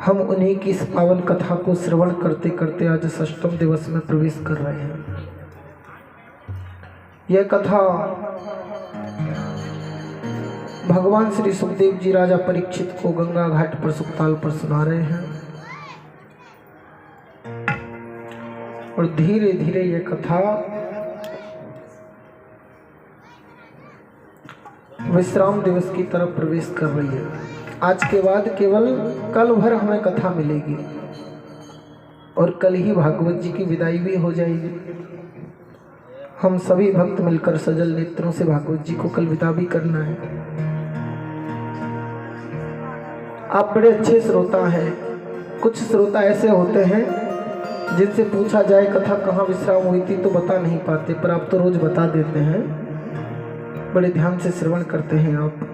हम उन्हीं की इस पावन कथा को श्रवण करते करते आज षष्ठम दिवस में प्रवेश कर रहे हैं। यह कथा भगवान श्री सुखदेव जी राजा परीक्षित को गंगा घाट पर सुखताल पर सुना रहे हैं और धीरे धीरे यह कथा विश्राम दिवस की तरफ प्रवेश कर रही है। आज के बाद केवल कल भर हमें कथा मिलेगी और कल ही भागवत जी की विदाई भी हो जाएगी। हम सभी भक्त मिलकर सजल नेत्रों से भागवत जी को कल विदा भी करना है। आप बड़े अच्छे श्रोता हैं। कुछ श्रोता ऐसे होते हैं जिनसे पूछा जाए कथा कहाँ विश्राम हुई थी तो बता नहीं पाते, पर आप तो रोज बता देते हैं। बड़े ध्यान से श्रवण करते हैं आप।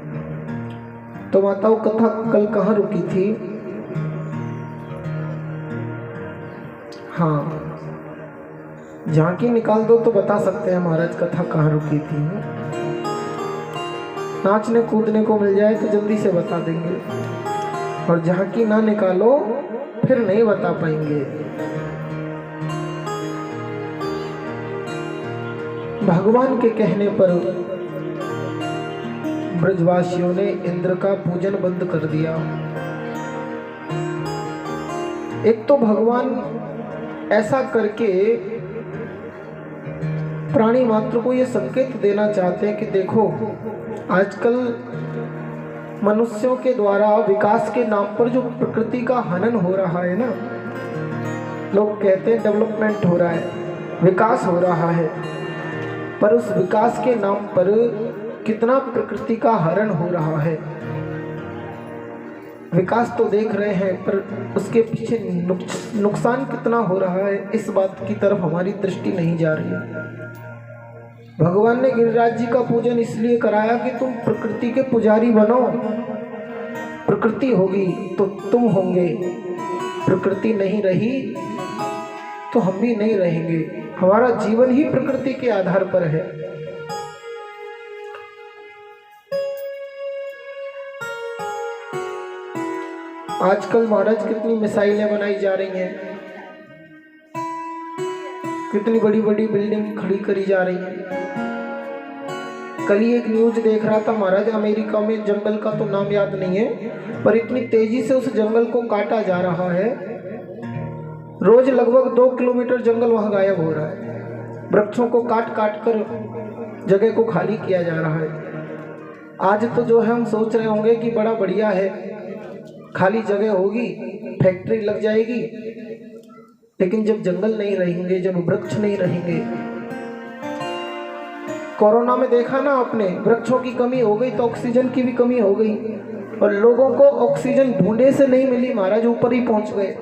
तो माताओं, कथा कल कहाँ रुकी थी? हाँ, झांकी निकाल दो तो बता सकते हैं महाराज कथा कहाँ रुकी थी। नाचने कूदने को मिल जाए तो जल्दी से बता देंगे, और झांकी ना निकालो फिर नहीं बता पाएंगे। भगवान के कहने पर ब्रजवासियों ने इंद्र का पूजन बंद कर दिया। एक तो भगवान ऐसा करके प्राणी मात्र को यह संकेत देना चाहते हैं कि देखो, आजकल मनुष्यों के द्वारा विकास के नाम पर जो प्रकृति का हनन हो रहा है ना, लोग कहते हैं डेवलपमेंट हो रहा है, विकास हो रहा है, पर उस विकास के नाम पर कितना प्रकृति का हरण हो रहा है। विकास तो देख रहे हैं, पर उसके पीछे नुकसान कितना हो रहा है, इस बात की तरफ हमारी दृष्टि नहीं जा रही है। भगवान ने गिरिराज जी का पूजन इसलिए कराया कि तुम प्रकृति के पुजारी बनो। प्रकृति होगी तो तुम होंगे, प्रकृति नहीं रही तो हम भी नहीं रहेंगे। हमारा जीवन ही प्रकृति के आधार पर है। आजकल महाराज कितनी मिसाइलें बनाई जा रही हैं, कितनी बड़ी बड़ी बिल्डिंग खड़ी करी जा रही हैं। कल ही एक न्यूज देख रहा था महाराज, अमेरिका में जंगल का तो नाम याद नहीं है, पर इतनी तेजी से उस जंगल को काटा जा रहा है, रोज लगभग 2 किलोमीटर जंगल वहां गायब हो रहा है। वृक्षों को काट काट कर जगह को खाली किया जा रहा है। आज तो जो है हम सोच रहे होंगे कि बड़ा बढ़िया है, खाली जगह होगी, फैक्ट्री लग जाएगी, लेकिन जब जंगल नहीं रहेंगे, जब वृक्ष नहीं रहेंगे। कोरोना में देखा ना आपने, वृक्षों की कमी हो गई तो ऑक्सीजन की भी कमी हो गई, और लोगों को ऑक्सीजन ढूंढे से नहीं मिली, महाराज ऊपर ही पहुंच गए।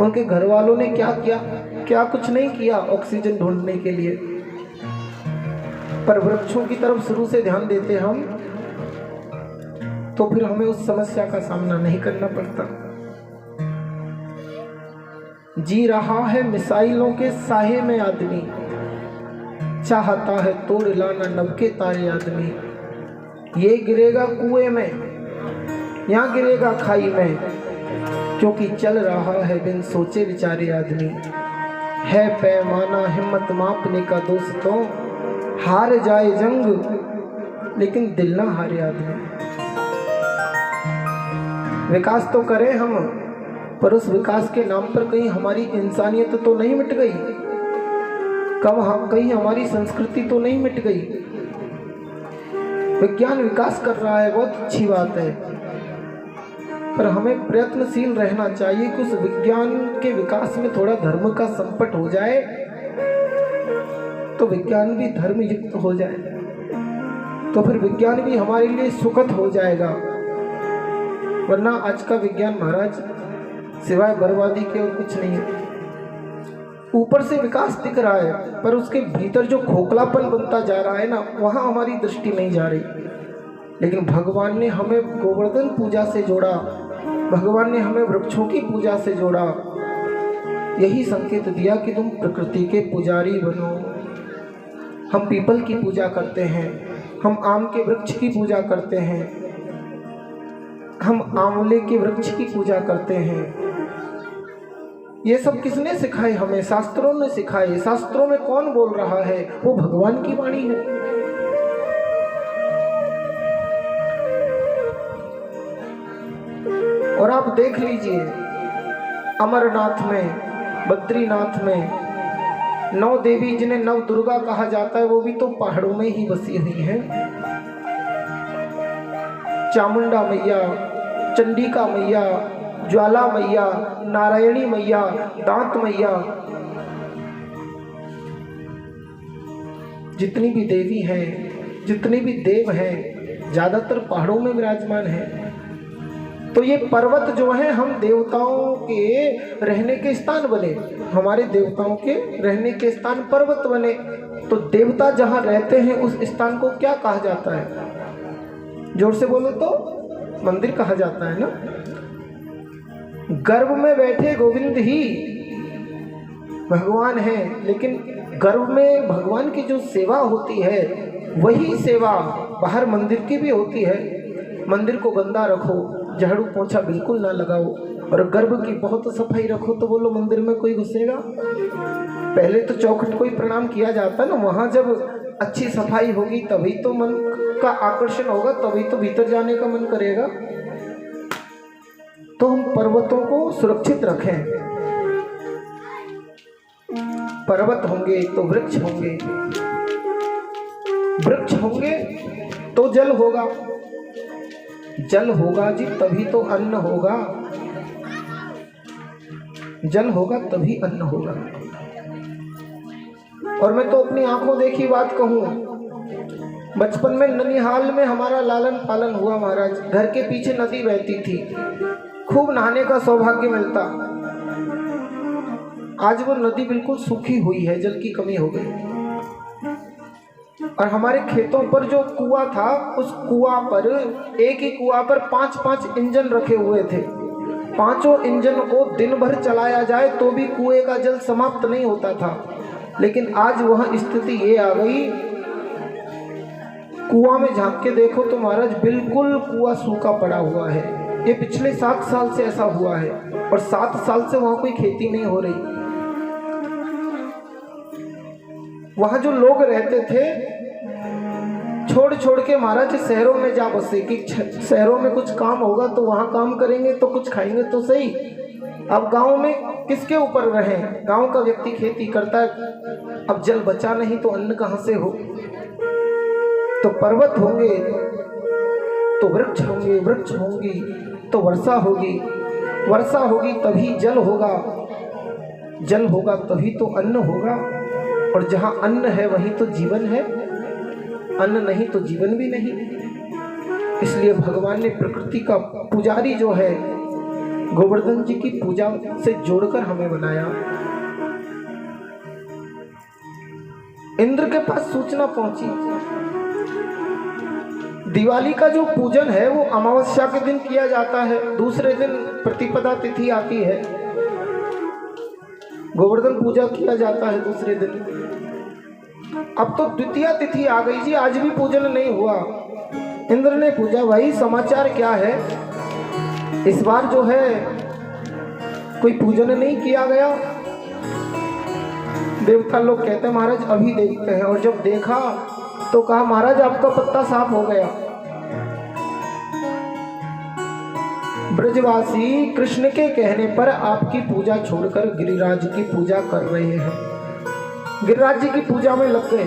उनके घर वालों ने क्या किया? क्या कुछ नहीं किया ऑक्सीजन ढूंढने के लिए, पर वृक्षों की तरफ शुरू से ध्यान देते हम तो फिर हमें उस समस्या का सामना नहीं करना पड़ता। जी रहा है मिसाइलों के साहे में आदमी, चाहता है तोड़ लाना नभ के तारे आदमी। ये गिरेगा कुएं में, यहाँ गिरेगा खाई में, क्योंकि चल रहा है बिन सोचे विचारे आदमी। है पैमाना हिम्मत मापने का दोस्तों, हार जाए जंग लेकिन दिल ना हारे आदमी। विकास तो करें हम, पर उस विकास के नाम पर कहीं हमारी इंसानियत तो नहीं मिट गई, कहीं हमारी संस्कृति तो नहीं मिट गई। विज्ञान विकास कर रहा है, बहुत अच्छी बात है, पर हमें प्रयत्नशील रहना चाहिए कि उस विज्ञान के विकास में थोड़ा धर्म का संपट हो जाए तो विज्ञान भी धर्मयुक्त हो जाए, तो फिर विज्ञान भी हमारे लिए सुखद हो जाएगा। वरना आज का विज्ञान महाराज सिवाय बर्बादी के और कुछ नहीं है। ऊपर से विकास दिख रहा है, पर उसके भीतर जो खोखलापन बनता जा रहा है ना, वहां हमारी दृष्टि नहीं जा रही। लेकिन भगवान ने हमें गोवर्धन पूजा से जोड़ा, भगवान ने हमें वृक्षों की पूजा से जोड़ा, यही संकेत दिया कि तुम प्रकृति के पुजारी बनो। हम पीपल की पूजा करते हैं, हम आम के वृक्ष की पूजा करते हैं, हम आंवले के वृक्ष की पूजा करते हैं। ये सब किसने सिखाए हमें? शास्त्रों ने सिखाए। शास्त्रों में कौन बोल रहा है? वो भगवान की वाणी है। और आप देख लीजिए, अमरनाथ में, बद्रीनाथ में 9 देवी जिन्हें नव दुर्गा कहा जाता है, वो भी तो पहाड़ों में ही बसी हुई हैं। चामुंडा मैया, चंडिका मैया, ज्वाला मैया, नारायणी मैया, दांत मैया, जितनी भी देवी हैं, जितने भी देव हैं, ज्यादातर पहाड़ों में विराजमान हैं। तो ये पर्वत जो है, हम देवताओं के रहने के स्थान बने, हमारे देवताओं के रहने के स्थान पर्वत बने। तो देवता जहां रहते हैं उस स्थान को क्या कहा जाता है? जोर से बोलो तो मंदिर कहा जाता है ना। गर्भ में बैठे गोविंद ही भगवान है, लेकिन गर्भ में भगवान की जो सेवा होती है वही सेवा बाहर मंदिर की भी होती है। मंदिर को गंदा रखो, झाड़ू पोछा बिल्कुल ना लगाओ, और गर्भ की बहुत सफाई रखो, तो बोलो मंदिर में कोई घुसेगा? पहले तो चौखट को ही प्रणाम किया जाता ना। वहां जब अच्छी सफाई होगी तभी तो मन का आकर्षण होगा, तभी तो भीतर जाने का मन करेगा। तो हम पर्वतों को सुरक्षित रखें। पर्वत होंगे तो वृक्ष होंगे, वृक्ष होंगे तो जल होगा, जल होगा जी तभी तो अन्न होगा, जल होगा तभी अन्न होगा। और मैं तो अपनी आंखों देखी बात कहूं, बचपन में ननिहाल में हमारा लालन पालन हुआ महाराज। घर के पीछे नदी बहती थी, खूब नहाने का सौभाग्य मिलता। आज वो नदी बिल्कुल सूखी हुई है, जल की कमी हो गई। और हमारे खेतों पर जो कुआं था, उस कुआं पर, एक ही कुआं पर 5-5 इंजन रखे हुए थे। पांचों इंजन को दिन भर चलाया जाए तो भी कुएं का जल समाप्त नहीं होता था। लेकिन आज वह स्थिति ये आ गई, कुआं में झांक के देखो तो महाराज बिल्कुल कुआं सूखा पड़ा हुआ है। ये पिछले 7 साल से ऐसा हुआ है, और 7 साल से वहां कोई खेती नहीं हो रही। वहां जो लोग रहते थे छोड़ छोड़ के महाराज शहरों में जा बसे कि शहरों में कुछ काम होगा तो वहां काम करेंगे तो कुछ खाएंगे तो सही। अब गांव में किसके ऊपर रहें? गांव का व्यक्ति खेती करता है, अब जल बचा नहीं तो अन्न कहां से हो? तो पर्वत होंगे तो वृक्ष होंगे, वृक्ष होंगी तो वर्षा होगी, वर्षा होगी तभी जल होगा, जल होगा तभी तो अन्न होगा। और जहां अन्न है वहीं तो जीवन है, अन्न नहीं तो जीवन भी नहीं। इसलिए भगवान ने प्रकृति का पुजारी जो है गोवर्धन जी की पूजा से जोड़कर हमें बनाया। इंद्र के पास सूचना पहुंची, दिवाली का जो पूजन है वो अमावस्या के दिन किया जाता है, दूसरे दिन प्रतिपदा तिथि आती है, गोवर्धन पूजा किया जाता है दूसरे दिन। अब तो द्वितीया तिथि आ गई जी, आज भी पूजन नहीं हुआ। इंद्र ने पूछा, भाई समाचार क्या है? इस बार जो है कोई पूजन नहीं किया गया। देवता लोग कहते हैं महाराज अभी देखते हैं। और जब देखा तो कहा महाराज आपका पत्ता साफ हो गया। ब्रजवासी कृष्ण के कहने पर आपकी पूजा छोड़कर गिरिराज की पूजा कर रहे हैं, गिरिराज जी की पूजा में लग गए।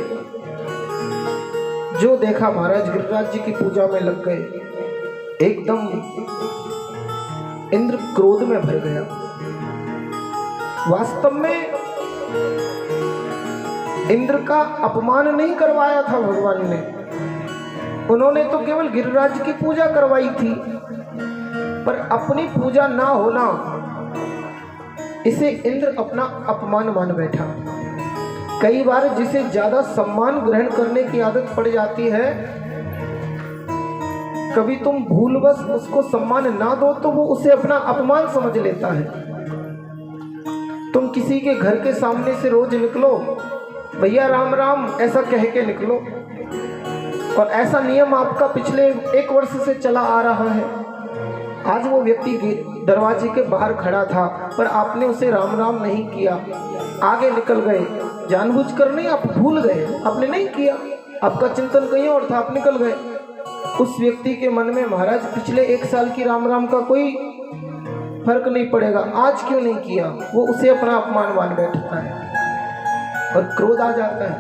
जो देखा महाराज गिरिराज जी की पूजा में लग गए, एकदम इंद्र क्रोध में भर गया। वास्तव में इंद्र का अपमान नहीं करवाया था भगवान ने, उन्होंने तो केवल गिरिराज की पूजा करवाई थी, पर अपनी पूजा ना होना इसे इंद्र अपना अपमान मान बैठा। कई बार जिसे ज्यादा सम्मान ग्रहण करने की आदत पड़ जाती है, कभी तुम भूलवश उसको सम्मान ना दो तो वो उसे अपना अपमान समझ लेता है। तुम किसी के घर के सामने से रोज निकलो, भैया राम राम ऐसा कह के निकलो, और ऐसा नियम आपका पिछले 1 वर्ष से चला आ रहा है। आज वो व्यक्ति दरवाजे के बाहर खड़ा था, पर आपने उसे राम राम नहीं किया, आगे निकल गए। जानबूझकर नहीं, आप भूल गए, आपने नहीं किया, आपका चिंतन कहीं और था, आप निकल गए। उस व्यक्ति के मन में महाराज पिछले 1 साल की राम राम का कोई फर्क नहीं पड़ेगा, आज क्यों नहीं किया, वो उसे अपना अपमान मान बैठता है और क्रोध आ जाता है।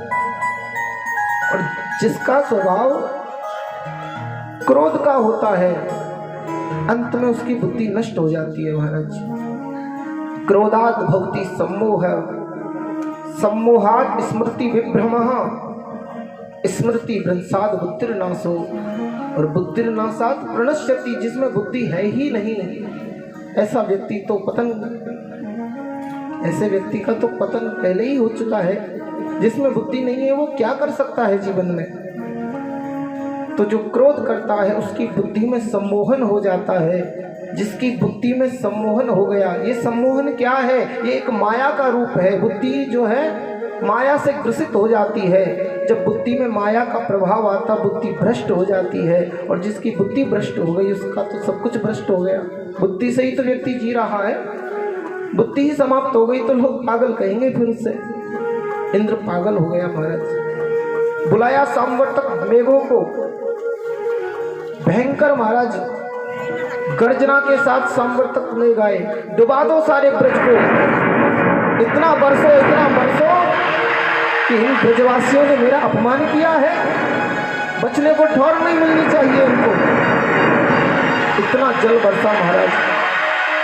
और जिसका स्वभाव क्रोध का होता है, अंत में उसकी बुद्धि नष्ट हो जाती है महाराज। क्रोधात् भवति सम्मोह, सम्मोहात् स्मृति विभ्रमः, स्मृति भ्रंशात् बुद्धिर्नाशो, और बुद्धिर्नाशात् प्रणश्यति। जिसमें बुद्धि है ही नहीं, ऐसा व्यक्ति तो पतन, ऐसे व्यक्ति का तो पतन पहले ही हो चुका है। जिसमें बुद्धि नहीं है वो क्या कर सकता है जीवन में। तो जो क्रोध करता है उसकी बुद्धि में सम्मोहन हो जाता है। जिसकी बुद्धि में सम्मोहन हो गया, ये सम्मोहन क्या है, ये एक माया का रूप है। बुद्धि जो है माया से ग्रसित हो जाती है। जब बुद्धि में माया का प्रभाव आता, बुद्धि भ्रष्ट हो जाती है। और जिसकी बुद्धि भ्रष्ट हो गई उसका तो सब कुछ भ्रष्ट हो गया। बुद्धि से ही तो व्यक्ति जी रहा है, बुद्धि ही समाप्त हो गई तो लोग पागल कहेंगे फिर उससे। इंद्र पागल हो गया महाराज। बुलाया सामवर्तक मेघों को, भयंकर महाराज गर्जना के साथ सामवर्तक मेघ आए, डुबा दो सारे ब्रज को। इतना बरसो कि इन ब्रजवासियों ने मेरा अपमान किया है, बचने को ठौर नहीं मिलनी चाहिए इनको। इतना जल बरसा महाराज।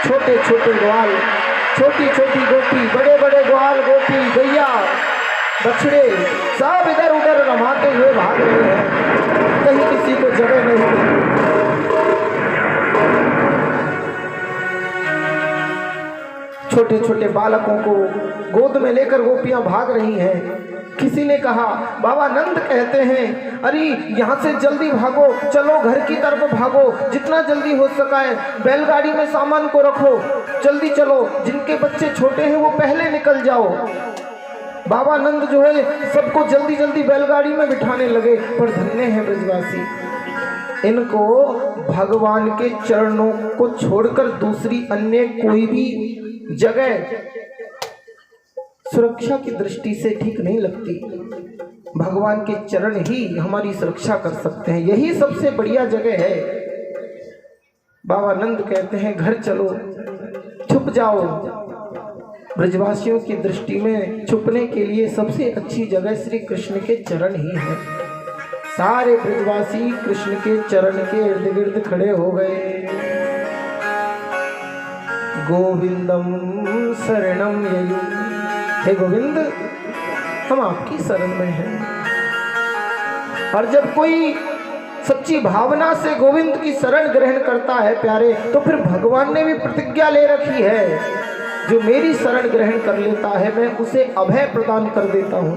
छोटे छोटे ग्वाल, छोटी छोटी गोपी, बड़े बड़े ग्वाल, गोपी, गैया, बछड़े सब इधर उधर रमाते हुए भाग रहे हैं, कहीं किसी को जगह नहीं मिली। छोटे छोटे बालकों को गोद में लेकर गोपियां भाग रही हैं। किसी ने कहा, बाबा नंद कहते हैं, अरे यहाँ से जल्दी भागो, चलो घर की तरफ भागो, जितना जल्दी हो सका है बैलगाड़ी में सामान को रखो, जल्दी चलो, जिनके बच्चे छोटे हैं वो पहले निकल जाओ। बाबा नंद जो है सबको जल्दी जल्दी बैलगाड़ी में बिठाने लगे। पर धन्य है ब्रजवासी, इनको भगवान के चरणों को छोड़कर दूसरी अन्य कोई भी जगह सुरक्षा की दृष्टि से ठीक नहीं लगती। भगवान के चरण ही हमारी सुरक्षा कर सकते हैं, यही सबसे बढ़िया जगह है। बाबा नंद कहते हैं घर चलो, छुप जाओ। ब्रजवासियों की दृष्टि में छुपने के लिए सबसे अच्छी जगह श्री कृष्ण के चरण ही है। सारे ब्रजवासी कृष्ण के चरण के इर्द गिर्द खड़े हो गए। गोविंदम शरणम ययु, हे गोविंद हम आपकी शरण में हैं। और जब कोई सच्ची भावना से गोविंद की शरण ग्रहण करता है प्यारे, तो फिर भगवान ने भी प्रतिज्ञा ले रखी है, जो मेरी शरण ग्रहण कर लेता है मैं उसे अभय प्रदान कर देता हूँ,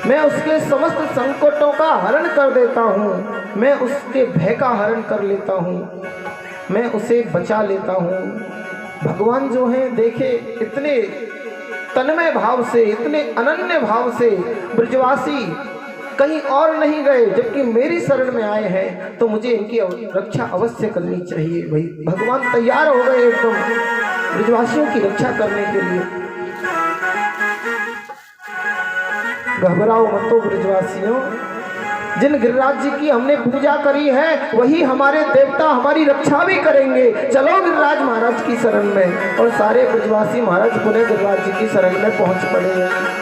मैं उसके समस्त संकटों का हरण कर देता हूँ, मैं उसके भय का हरण कर लेता हूँ, मैं उसे बचा लेता हूँ। भगवान जो है देखे इतने तन्मय भाव से, इतने अनन्य भाव से ब्रजवासी कहीं और नहीं गए, जबकि मेरी शरण में आए हैं तो मुझे इनकी रक्षा अवश्य करनी चाहिए। भाई भगवान तैयार हो गए एकदम ब्रजवासियों की रक्षा करने के लिए। घबराओ मतो ब्रजवासियों, जिन गिरिराज जी की हमने पूजा करी है वही हमारे देवता हमारी रक्षा भी करेंगे। चलो गिरिराज महाराज की शरण में। और सारे ब्रजवासी महाराज पुनः गिरिराज जी की शरण में पहुंच पड़े।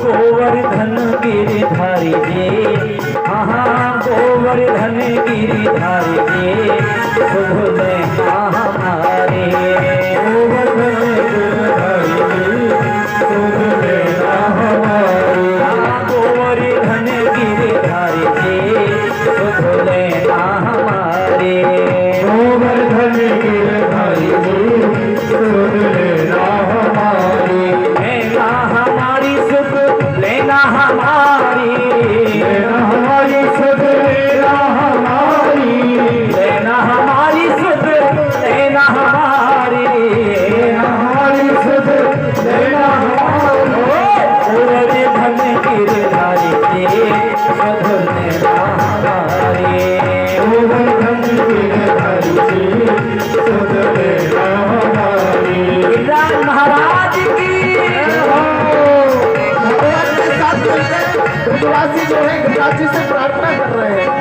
गोवर्धन गिरिधारी रे, हाँ गोवर्धन गिरिधारी रे, शुभ लेना हमारे। गोवर्धन गिरिधारी रे, शुभ लेना हमारे। हाँ गोवर्धन गिरिधारी रे, शुभ लेना हमारे। गोवर्धन गिरिधारी रे, शुभ लेना हमारे। लेना हमारी सुख लेना हमारी, लेना हमारी सुख लेना हमारी, लेना हमारी, सुध लेना हमारी, गोवर्धन गिरधारी जी सुध लेना हमारी, गोवर्धन गिरधारी जी सुध लेना हमारी। गिरिराज महाराज की भगवान के साथ मिलकर ब्रजवासी जो है गिरिराज जी से प्रार्थना कर रहे हैं।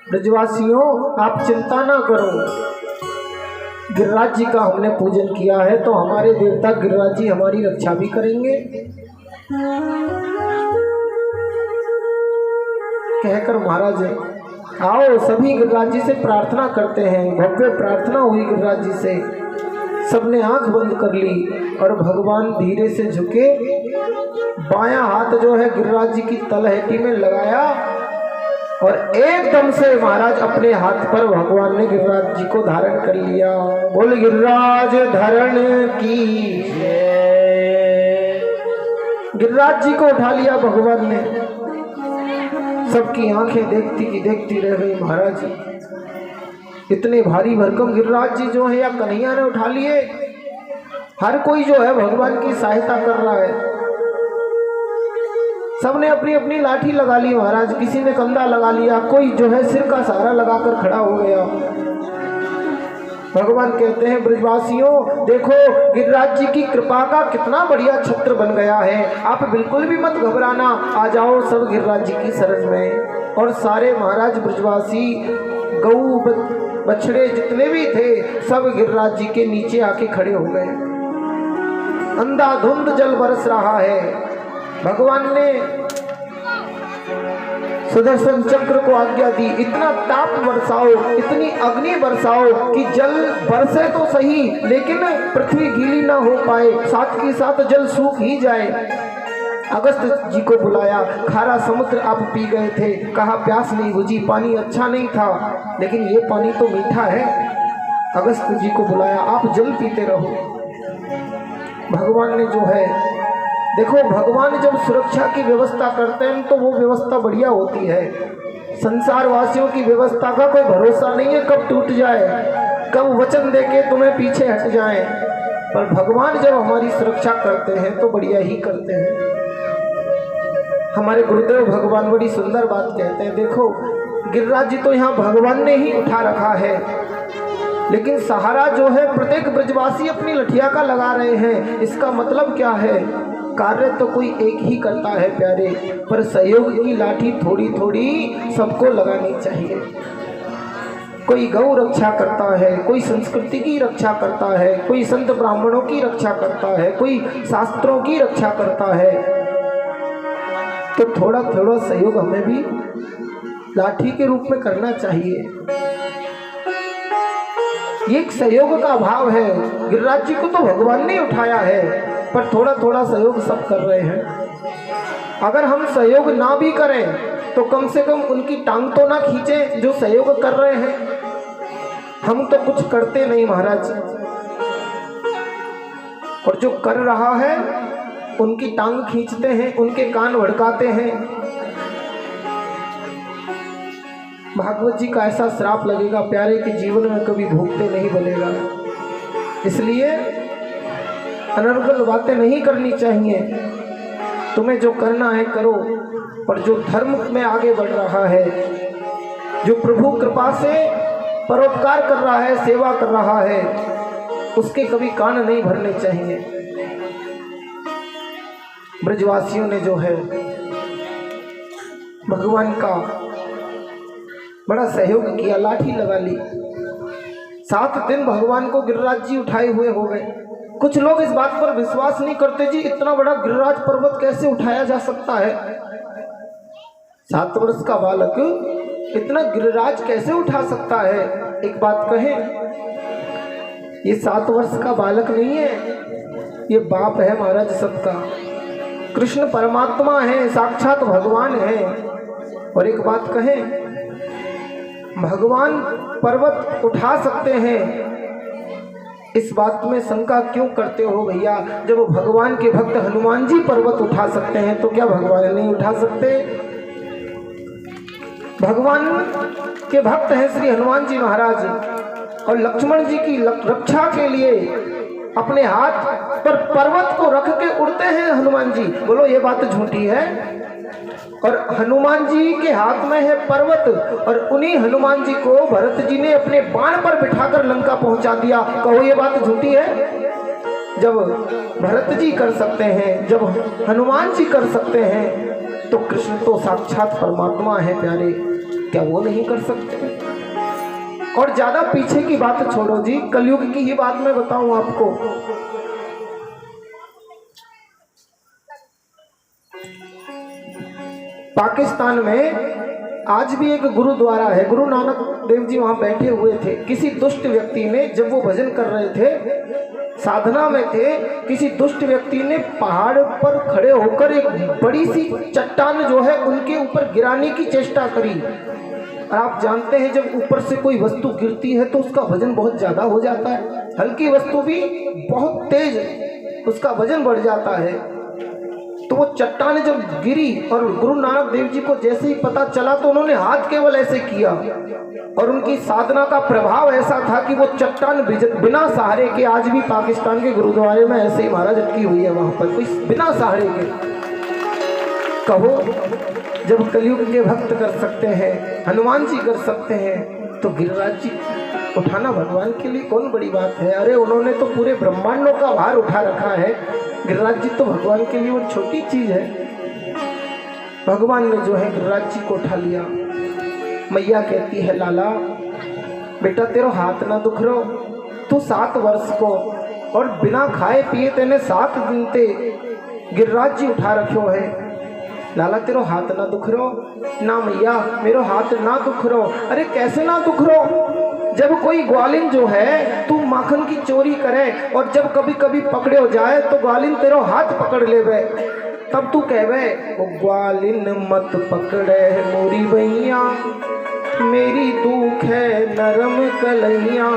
ब्रजवासियों आप चिंता ना करो, गिरिराज जी का हमने पूजन किया है तो हमारे देवता गिरिराज जी हमारी रक्षा भी करेंगे। कहकर महाराज आओ सभी गिरिराज जी से प्रार्थना करते हैं। भव्य प्रार्थना हुई गिरिराज जी से, सबने आंख बंद कर ली और भगवान धीरे से झुके, बायां हाथ जो है गिरिराज जी की तलहटी में लगाया और एकदम से महाराज अपने हाथ पर भगवान ने गिरिराज जी को धारण कर लिया। बोल गिरिराज धरण की जय। गिरिराज जी को उठा लिया भगवान ने। सबकी आंखें देखती की देखती रह गई। महाराज इतने भारी भरकम गिरिराज जी जो है या कन्हैया ने उठा लिए। हर कोई जो है भगवान की सहायता कर रहा है। सबने अपनी अपनी लाठी लगा ली महाराज। किसी ने कंधा लगा लिया, कोई जो है सिर का सहारा लगाकर खड़ा हो गया। भगवान कहते हैं ब्रजवासियों देखो गिरिराज जी की कृपा का कितना बढ़िया छत्र बन गया है। आप बिल्कुल भी मत घबराना, आ जाओ सब गिरिराज जी की शरण में। और सारे महाराज ब्रजवासी गऊ बछड़े जितने भी थे सब गिरिराज जी के नीचे आके खड़े हो गए। अंधाधुंध जल बरस रहा है। भगवान ने सुदर्शन चक्र को आज्ञा दी इतना ताप बरसाओ, इतनी अग्नि बरसाओ कि जल बरसे तो सही लेकिन पृथ्वी गीली ना हो पाए, साथ के साथ जल सूख ही जाए। अगस्त जी को बुलाया। खारा समुद्र आप पी गए थे, कहा प्यास नहीं बुझी, पानी अच्छा नहीं था लेकिन ये पानी तो मीठा है। अगस्त जी को बुलाया, आप जल पीते रहो। भगवान ने जो है देखो भगवान जब सुरक्षा की व्यवस्था करते हैं तो वो व्यवस्था बढ़िया होती है। संसार वासियों की व्यवस्था का कोई भरोसा नहीं है, कब टूट जाए, कब वचन देके तुम्हें पीछे हट जाएं। पर भगवान जब हमारी सुरक्षा करते हैं तो बढ़िया ही करते हैं। हमारे गुरुदेव भगवान बड़ी सुंदर बात कहते हैं। देखो गिरिराज जी तो यहाँ भगवान ने ही उठा रखा है लेकिन सहारा जो है प्रत्येक ब्रजवासी अपनी लठिया का लगा रहे हैं। इसका मतलब क्या है? कार्य तो कोई एक ही करता है प्यारे, पर सहयोग की लाठी थोड़ी थोड़ी सबको लगानी चाहिए। कोई गौ रक्षा करता है, कोई संस्कृति की रक्षा करता है, कोई संत ब्राह्मणों की रक्षा करता है, कोई शास्त्रों की रक्षा करता है। तो थोड़ा थोड़ा सहयोग हमें भी लाठी के रूप में करना चाहिए। ये एक सहयोग का भाव है। गिरिराज जी को तो भगवान ने उठाया है पर थोड़ा थोड़ा सहयोग सब कर रहे हैं। अगर हम सहयोग ना भी करें तो कम से कम उनकी टांग तो ना खींचें जो सहयोग कर रहे हैं। हम तो कुछ करते नहीं महाराज, और जो कर रहा है उनकी टांग खींचते हैं, उनके कान भड़काते हैं। भागवत जी का ऐसा श्राप लगेगा प्यारे कि जीवन में कभी भोगते नहीं बनेगा। इसलिए अनर्गल बातें नहीं करनी चाहिए। तुम्हें जो करना है करो, पर जो धर्म में आगे बढ़ रहा है, जो प्रभु कृपा से परोपकार कर रहा है, सेवा कर रहा है, उसके कभी कान नहीं भरने चाहिए। ब्रजवासियों ने जो है भगवान का बड़ा सहयोग किया, लाठी लगा ली। 7 दिन भगवान को गिरिराज जी उठाए हुए हो गए। कुछ लोग इस बात पर विश्वास नहीं करते जी इतना बड़ा गिरिराज पर्वत कैसे उठाया जा सकता है। 7 वर्ष का बालक इतना गिरिराज कैसे उठा सकता है। एक बात कहें, ये 7 वर्ष का बालक नहीं है, ये बाप है महाराज सबका। कृष्ण परमात्मा है, साक्षात भगवान है। और एक बात कहें, भगवान पर्वत उठा सकते हैं, इस बात में शंका क्यों करते हो भैया? जब भगवान के भक्त हनुमान जी पर्वत उठा सकते हैं तो क्या भगवान नहीं उठा सकते? भगवान के भक्त हैं श्री हनुमान जी महाराज, और लक्ष्मण जी की रक्षा के लिए अपने हाथ पर पर्वत को रख के उड़ते हैं हनुमान जी। बोलो ये बात झूठी है? और हनुमान जी के हाथ में है पर्वत, और उन्हीं हनुमान जी को भरत जी ने अपने बाण पर बिठाकर लंका पहुंचा दिया। कहो ये बात झूठी है? जब भरत जी कर सकते हैं, जब हनुमान जी कर सकते हैं, तो कृष्ण तो साक्षात परमात्मा है प्यारे, क्या वो नहीं कर सकते? और ज्यादा पीछे की बात छोड़ो जी, कलयुग की ही बात मैं बताऊं आपको। पाकिस्तान में आज भी एक गुरुद्वारा है, गुरु नानक देव जी वहां बैठे हुए थे। किसी दुष्ट व्यक्ति ने, जब वो भजन कर रहे थे, साधना में थे, किसी दुष्ट व्यक्ति ने पहाड़ पर खड़े होकर एक बड़ी सी चट्टान जो है उनके ऊपर गिराने की चेष्टा करी। आप जानते हैं जब ऊपर से कोई वस्तु गिरती है तो उसका वजन बहुत ज़्यादा हो जाता है, हल्की वस्तु भी बहुत तेज उसका वजन बढ़ जाता है। तो वो चट्टान जब गिरी और गुरु नानक देव जी को जैसे ही पता चला तो उन्होंने हाथ केवल ऐसे किया और उनकी साधना का प्रभाव ऐसा था कि वो चट्टान बिना सहारे के, आज भी पाकिस्तान के गुरुद्वारे में ऐसे ही महाराज अटकी हुई है, वहां पर कोई बिना सहारे के। कहो जब कलयुग के भक्त कर सकते हैं, हनुमान जी कर सकते हैं, तो गिरिराज जी उठाना भगवान के लिए कौन बड़ी बात है। अरे उन्होंने तो पूरे ब्रह्मांडों का भार उठा रखा है, गिरिराज जी तो भगवान के लिए वो छोटी चीज है। भगवान ने जो है गिरिराज जी को उठा लिया। मैया कहती है लाला बेटा तेरा हाथ ना दुख रो, तू 7 वर्ष को और बिना खाए पिए तेने 7 दिन ते गिरिराज जी उठा रखो है। लाला तेरो हाथ ना दुख रो। ना मैया मेरो हाथ ना दुख रो। अरे कैसे ना दुख रो, जब कोई ग्वालिन जो है तू माखन की चोरी करे और जब कभी कभी पकड़े हो जाए तो ग्वालिन तेरो हाथ पकड़ लेवे, तब तू कहवे ओ ग्वालिन मत पकड़े मोरी भैया, मेरी दुख है नरम कलैया।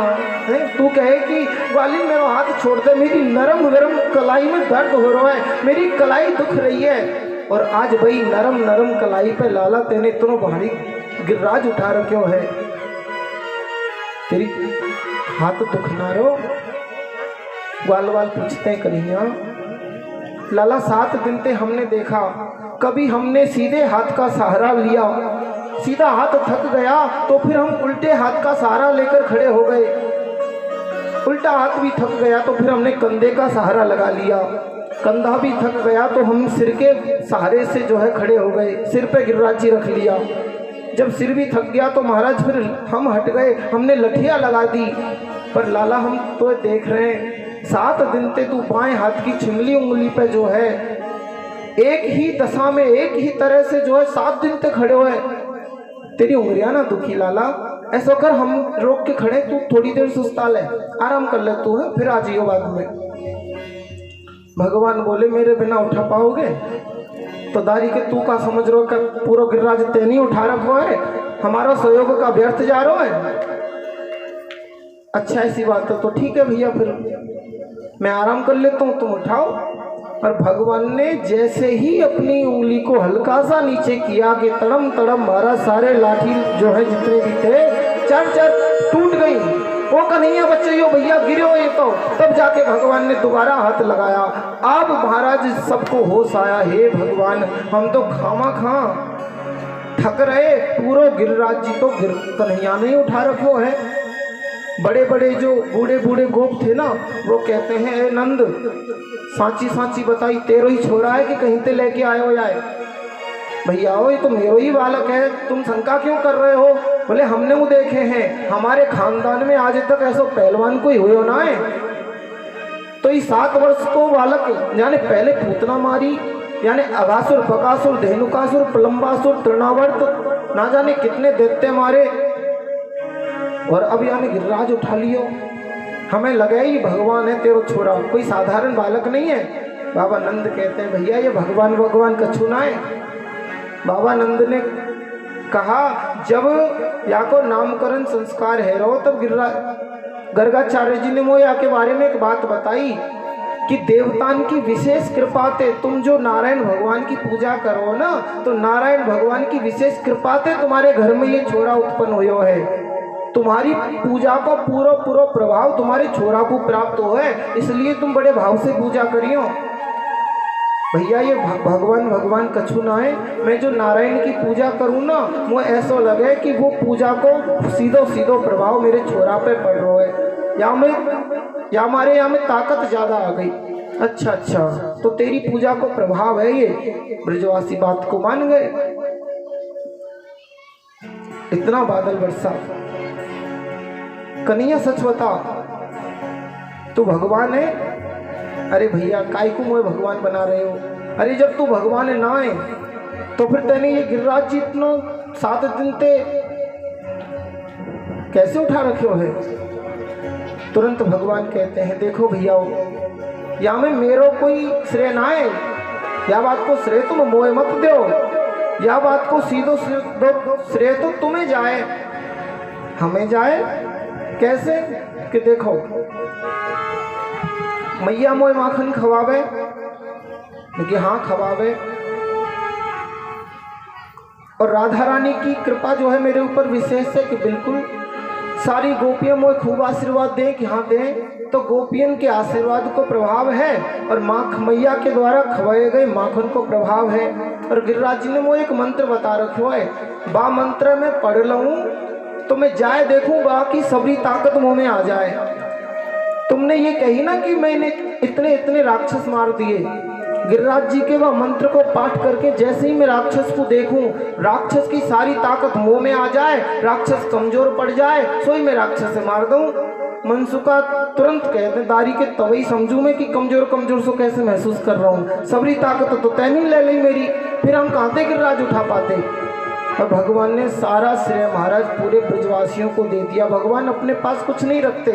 तू कहे कि ग्वालिन मेरा हाथ छोड़ दे, मेरी नरम नरम कलाई में दर्द हो रहा है, मेरी कलाई दुख रही है। और आज भाई नरम नरम कलाई पे लाला तेने इतना भारी गिरिराज उठा रखे है, तेरी हाथ दुख ना रो। ग्वाल वाल पूछते हैं कन्हैया लाला 7 दिन ते हमने देखा, कभी हमने सीधे हाथ का सहारा लिया, सीधा हाथ थक गया तो फिर हम उल्टे हाथ का सहारा लेकर खड़े हो गए, उल्टा हाथ भी थक गया तो फिर हमने कंधे का सहारा लगा लिया, कंधा भी थक गया तो हम सिर के सहारे से जो है खड़े हो गए, सिर पे गिरिराज जी रख लिया। जब सिर भी थक गया तो महाराज फिर हम हट गए, हमने लठिया लगा दी। पर लाला हम तो देख रहे हैं 7 दिन ते तू बाएं हाथ की छिंगली उंगली पे जो है एक ही दशा में एक ही तरह से जो है 7 दिन तक खड़े हुए, तेरी उंगलियां ना दुखी लाला। ऐसा कर हम रोक के खड़े, तू थोड़ी देर सुस्ता ले, आराम कर ले तू है, फिर आ जाइयो बाद में। भगवान बोले मेरे बिना उठा पाओगे तो दारी के तू का समझ रो कर पूरा गिरिराज तेनी उठा रखो है, हमारा सहयोग का व्यर्थ जा रहा है। अच्छा ऐसी बात है तो ठीक है भैया, फिर मैं आराम कर लेता हूँ, तुम उठाओ। और भगवान ने जैसे ही अपनी उंगली को हल्का सा नीचे किया कि तड़म तड़म महाराज सारे लाठी जो है जितने भी थे चट चट टूट गई। वो कन्हैया बच्चे यो भैया गिरो ये तो, तब जाके भगवान ने दोबारा हाथ लगाया। अब महाराज सबको होश आया, हे भगवान हम तो खामा खा थक रहे, पूरा गिरिराज जी तो कन्हैया ने ही उठा रखो है। बड़े बड़े जो बूढ़े बूढ़े गोप थे ना वो कहते हैं ए नंद सांची सांची बताई तेरो ही छोरा है कि कहीं से लेके आए हो जाए। भैया हो ये तो मेरो ही बालक है, तुम शंका क्यों कर रहे हो। बोले हमने वो देखे हैं, हमारे खानदान में आज तक ऐसा पहलवान कोई हुए ना है। तो ये 7 वर्ष को बालक यानी पहले पूतना मारी, यानी अगासुर बकासुर धेनुकासुर प्रलंबासुर तृणावर्त ना जाने कितने दैत्य मारे, और अब यानी गिरिराज उठा लियो। हमें लगा ही भगवान है तेरो छोरा, कोई साधारण बालक नहीं है। बाबा नंद कहते हैं भैया ये भगवान भगवान कछु ना है। बाबा नंद ने कहा जब या को नामकरण संस्कार है रो तब गर्गाचार्य जी ने मोया के बारे में एक बात बताई कि देवतान की विशेष कृपा ते तुम जो नारायण भगवान की पूजा करो ना, तो नारायण भगवान की विशेष कृपा ते तुम्हारे घर में ये छोरा उत्पन्न हुयो है। तुम्हारी पूजा का पूरा पूरा प्रभाव तुम्हारे छोरा को प्राप्त हो है, इसलिए तुम बड़े भाव से पूजा करियो। भैया ये भगवान भगवान कछु ना है। मैं जो नारायण की पूजा करूँ ना वो ऐसा लगे कि वो पूजा को सीधो सीधो प्रभाव मेरे छोरा पे पड़ रहा है, या हमारे यहाँ में ताकत ज़्यादा आ गई। अच्छा अच्छा तो तेरी पूजा को प्रभाव है ये। ब्रजवासी बात को मान गए। इतना बादल बरसा। कन्हैया सच बता तू भगवान है। अरे भैया काय को मोए भगवान बना रहे हो। अरे जब तू भगवान है ना है तो फिर तेने ये गिरिराज जी इतना 7 दिन ते कैसे उठा रखे हो है। तुरंत भगवान कहते हैं देखो भैया, या में मेरो कोई श्रेय ना है, या बात को श्रेय तुम मोह मत दो, या बात को सीधो श्रेय तो तुम्हें जाए, हमें जाए कैसे? कि देखो मैया मोय माखन खवावे, कि हाँ खवावे, और राधा रानी की कृपा जो है मेरे ऊपर विशेष है कि बिल्कुल सारी गोपियां मोय खूब आशीर्वाद दें कि हाँ दें, तो गोपियन के आशीर्वाद को प्रभाव है और माख मैया के द्वारा खवाए गए माखन को प्रभाव है। और गिरिराज जी ने वो एक मंत्र बता रखो है, बा मंत्र में पढ़ लूं तो मैं जाए देखूं बाकी सबरी ताकत मुंह में आ जाए। तुमने ये कही ना कि मैंने इतने इतने राक्षस मार दिए, गिरिराज जी के वह मंत्र को पाठ करके जैसे ही मैं राक्षस को देखूं, राक्षस की सारी ताकत मुंह में आ जाए, राक्षस कमजोर पड़ जाए, सोई मैं राक्षस से मार दूं। मनसुका तुरंत कहते दारी के तवई समझू मैं कि कमजोर कमजोर सो कैसे महसूस कर रहा हूँ, सबरी ताकत तो तैनी ले ली मेरी, फिर हम कहते गिरिराज उठा पाते। और भगवान ने सारा श्रेय महाराज पूरे ब्रजवासियों को दे दिया। भगवान अपने पास कुछ नहीं रखते,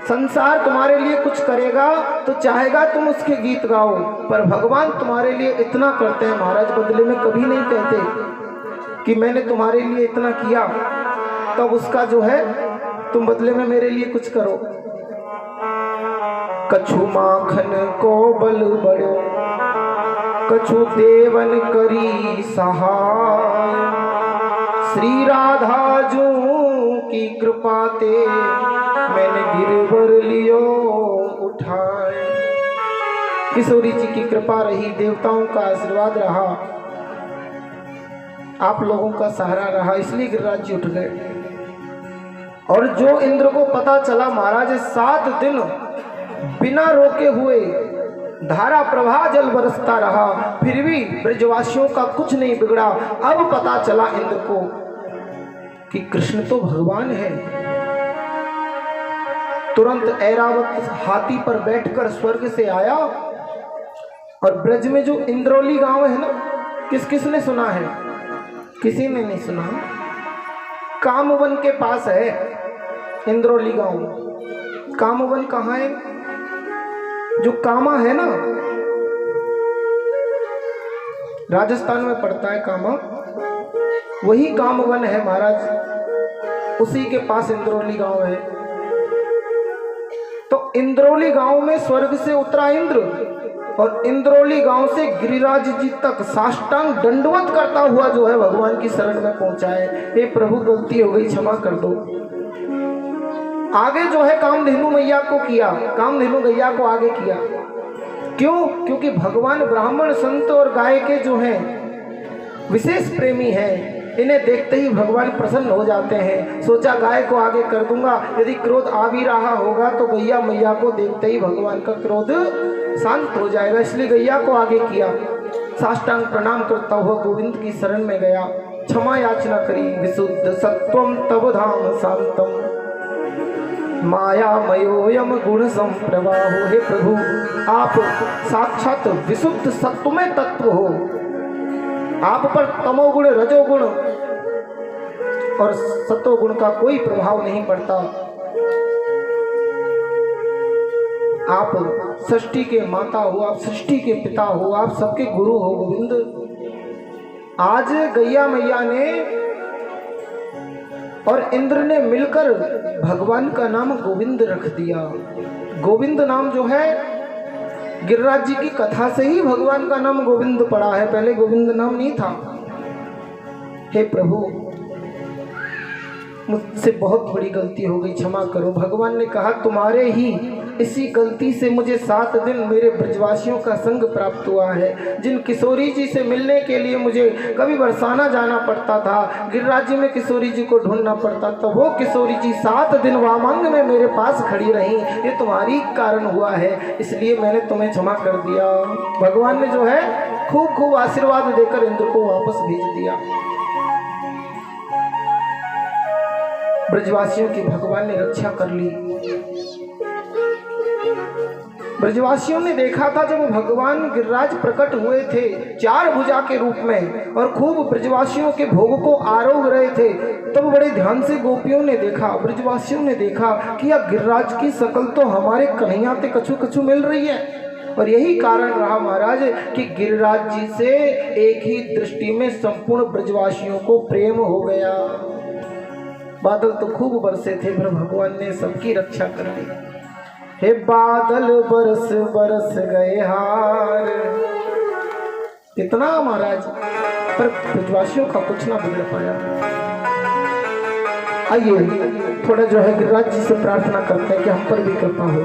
संसार तुम्हारे लिए कुछ करेगा तो चाहेगा तुम उसके गीत गाओ, पर भगवान तुम्हारे लिए इतना करते हैं महाराज, बदले में कभी नहीं कहते कि मैंने तुम्हारे लिए इतना किया तब उसका जो है तुम बदले में मेरे लिए कुछ करो। कछु माखन को बल बड़ो, कछु देवन करी सहाय, श्री राधा जू की कृपा ते मैंने गिरवर लियो उठाए। किशोरी जी की कृपा रही, देवताओं का आशीर्वाद रहा, आप लोगों का सहारा रहा, इसलिए गिरिराज जी उठ गए। और जो इंद्र को पता चला महाराज 7 दिन बिना रोके हुए धारा प्रवाह जल बरसता रहा, फिर भी ब्रजवासियों का कुछ नहीं बिगड़ा। अब पता चला इंद्र को कि कृष्ण तो भगवान है। तुरंत ऐरावत हाथी पर बैठकर स्वर्ग से आया, और ब्रज में जो इंद्रौली गांव है ना, किस किसने सुना है? किसी ने नहीं सुना। कामवन के पास है इंद्रौली गांव। कामवन कहाँ है? जो कामा है ना, राजस्थान में पड़ता है कामा, वही कामवन है महाराज, उसी के पास इंद्रौली गांव है। तो इंद्रौली गांव में स्वर्ग से उतरा इंद्र, और इंद्रौली गांव से गिरिराज जी तक साष्टांग दंडवत करता हुआ जो है भगवान की शरण में पहुंचा है। हे प्रभु गलती हो गई, क्षमा कर दो। आगे जो है कामधेनु मैया को किया, कामधेनु गैया को आगे किया। क्यों? क्योंकि भगवान ब्राह्मण संत और गाय के जो हैं विशेष प्रेमी हैं, इन्हें देखते ही भगवान प्रसन्न हो जाते हैं। सोचा गाय को आगे कर दूंगा, यदि क्रोध आ भी रहा होगा तो गैया मैया को देखते ही भगवान का क्रोध शांत हो जाएगा, इसलिए गैया को आगे किया। साष्टांग प्रणाम करता हुआ गोविंद की शरण में गया, क्षमा याचना करी। विशुद्ध सत्वम तब धाम शांतम, माया मयोयम गुण संप्रवाहो। हे प्रभु, आप साक्षात विशुद्ध सत्वमय तत्व हो, आप पर तमोगुण रजोगुण और सत्वगुण का कोई प्रभाव नहीं पड़ता। आप सृष्टि के माता हो, आप सृष्टि के पिता हो, आप सबके गुरु हो गोविंद। आज गैया मैया ने और इंद्र ने मिलकर भगवान का नाम गोविंद रख दिया। गोविंद नाम जो है गिरिराज जी की कथा से ही भगवान का नाम गोविंद पड़ा है, पहले गोविंद नाम नहीं था। हे प्रभु, मुझसे बहुत बड़ी गलती हो गई, क्षमा करो। भगवान ने कहा तुम्हारे ही इसी गलती से मुझे 7 दिन मेरे ब्रजवासियों का संग प्राप्त हुआ है। जिन किशोरी जी से मिलने के लिए मुझे कभी बरसाना जाना पड़ता था, गिरिराज जी में किशोरी जी को ढूंढना पड़ता था, वो किशोरी जी 7 दिन वामंग में मेरे पास खड़ी रही। ये तुम्हारी कारण हुआ है, इसलिए मैंने तुम्हें क्षमा कर दिया। भगवान ने जो है खूब खूब आशीर्वाद देकर इंद्र को वापस भेज दिया। ब्रजवासियों की भगवान ने रक्षा कर ली। ब्रजवासियों ने देखा था जब भगवान गिरिराज प्रकट हुए थे 4 भुजा के रूप में और खूब ब्रजवासियों के भोग को आरोग रहे थे, तब बड़े ध्यान से गोपियों ने देखा, ब्रजवासियों ने देखा कि यह गिरिराज की शकल तो हमारे कन्हैया ते कछु कछु मिल रही है। और यही कारण रहा महाराज कि गिरिराज जी से एक ही दृष्टि में संपूर्ण ब्रजवासियों को प्रेम हो गया। बादल तो खूब बरसे थे पर भगवान ने सबकी रक्षा कर दी। हे बादल बरस बरस गए हार, इतना महाराज, पर ब्रजवासियों का कुछ ना बिगड़ पाया। आइए थोड़ा जो है गिरिराज जी से प्रार्थना करते हैं कि हम पर भी कृपा हो।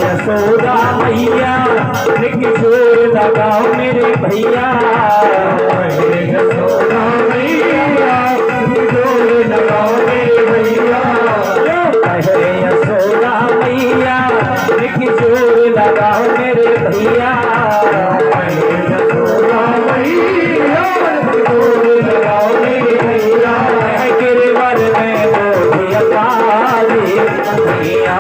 यशोदा मैया जोर लगाओ मेरे भैया, यशोदा मैया जोर लगाओ मेरे भैया, कहे यशोदा मैया जोर लगाओ मेरे भैया, यशोदा मैया जोर लगाओ मेरे भैया, गिरवर में बोधिया पारी भैया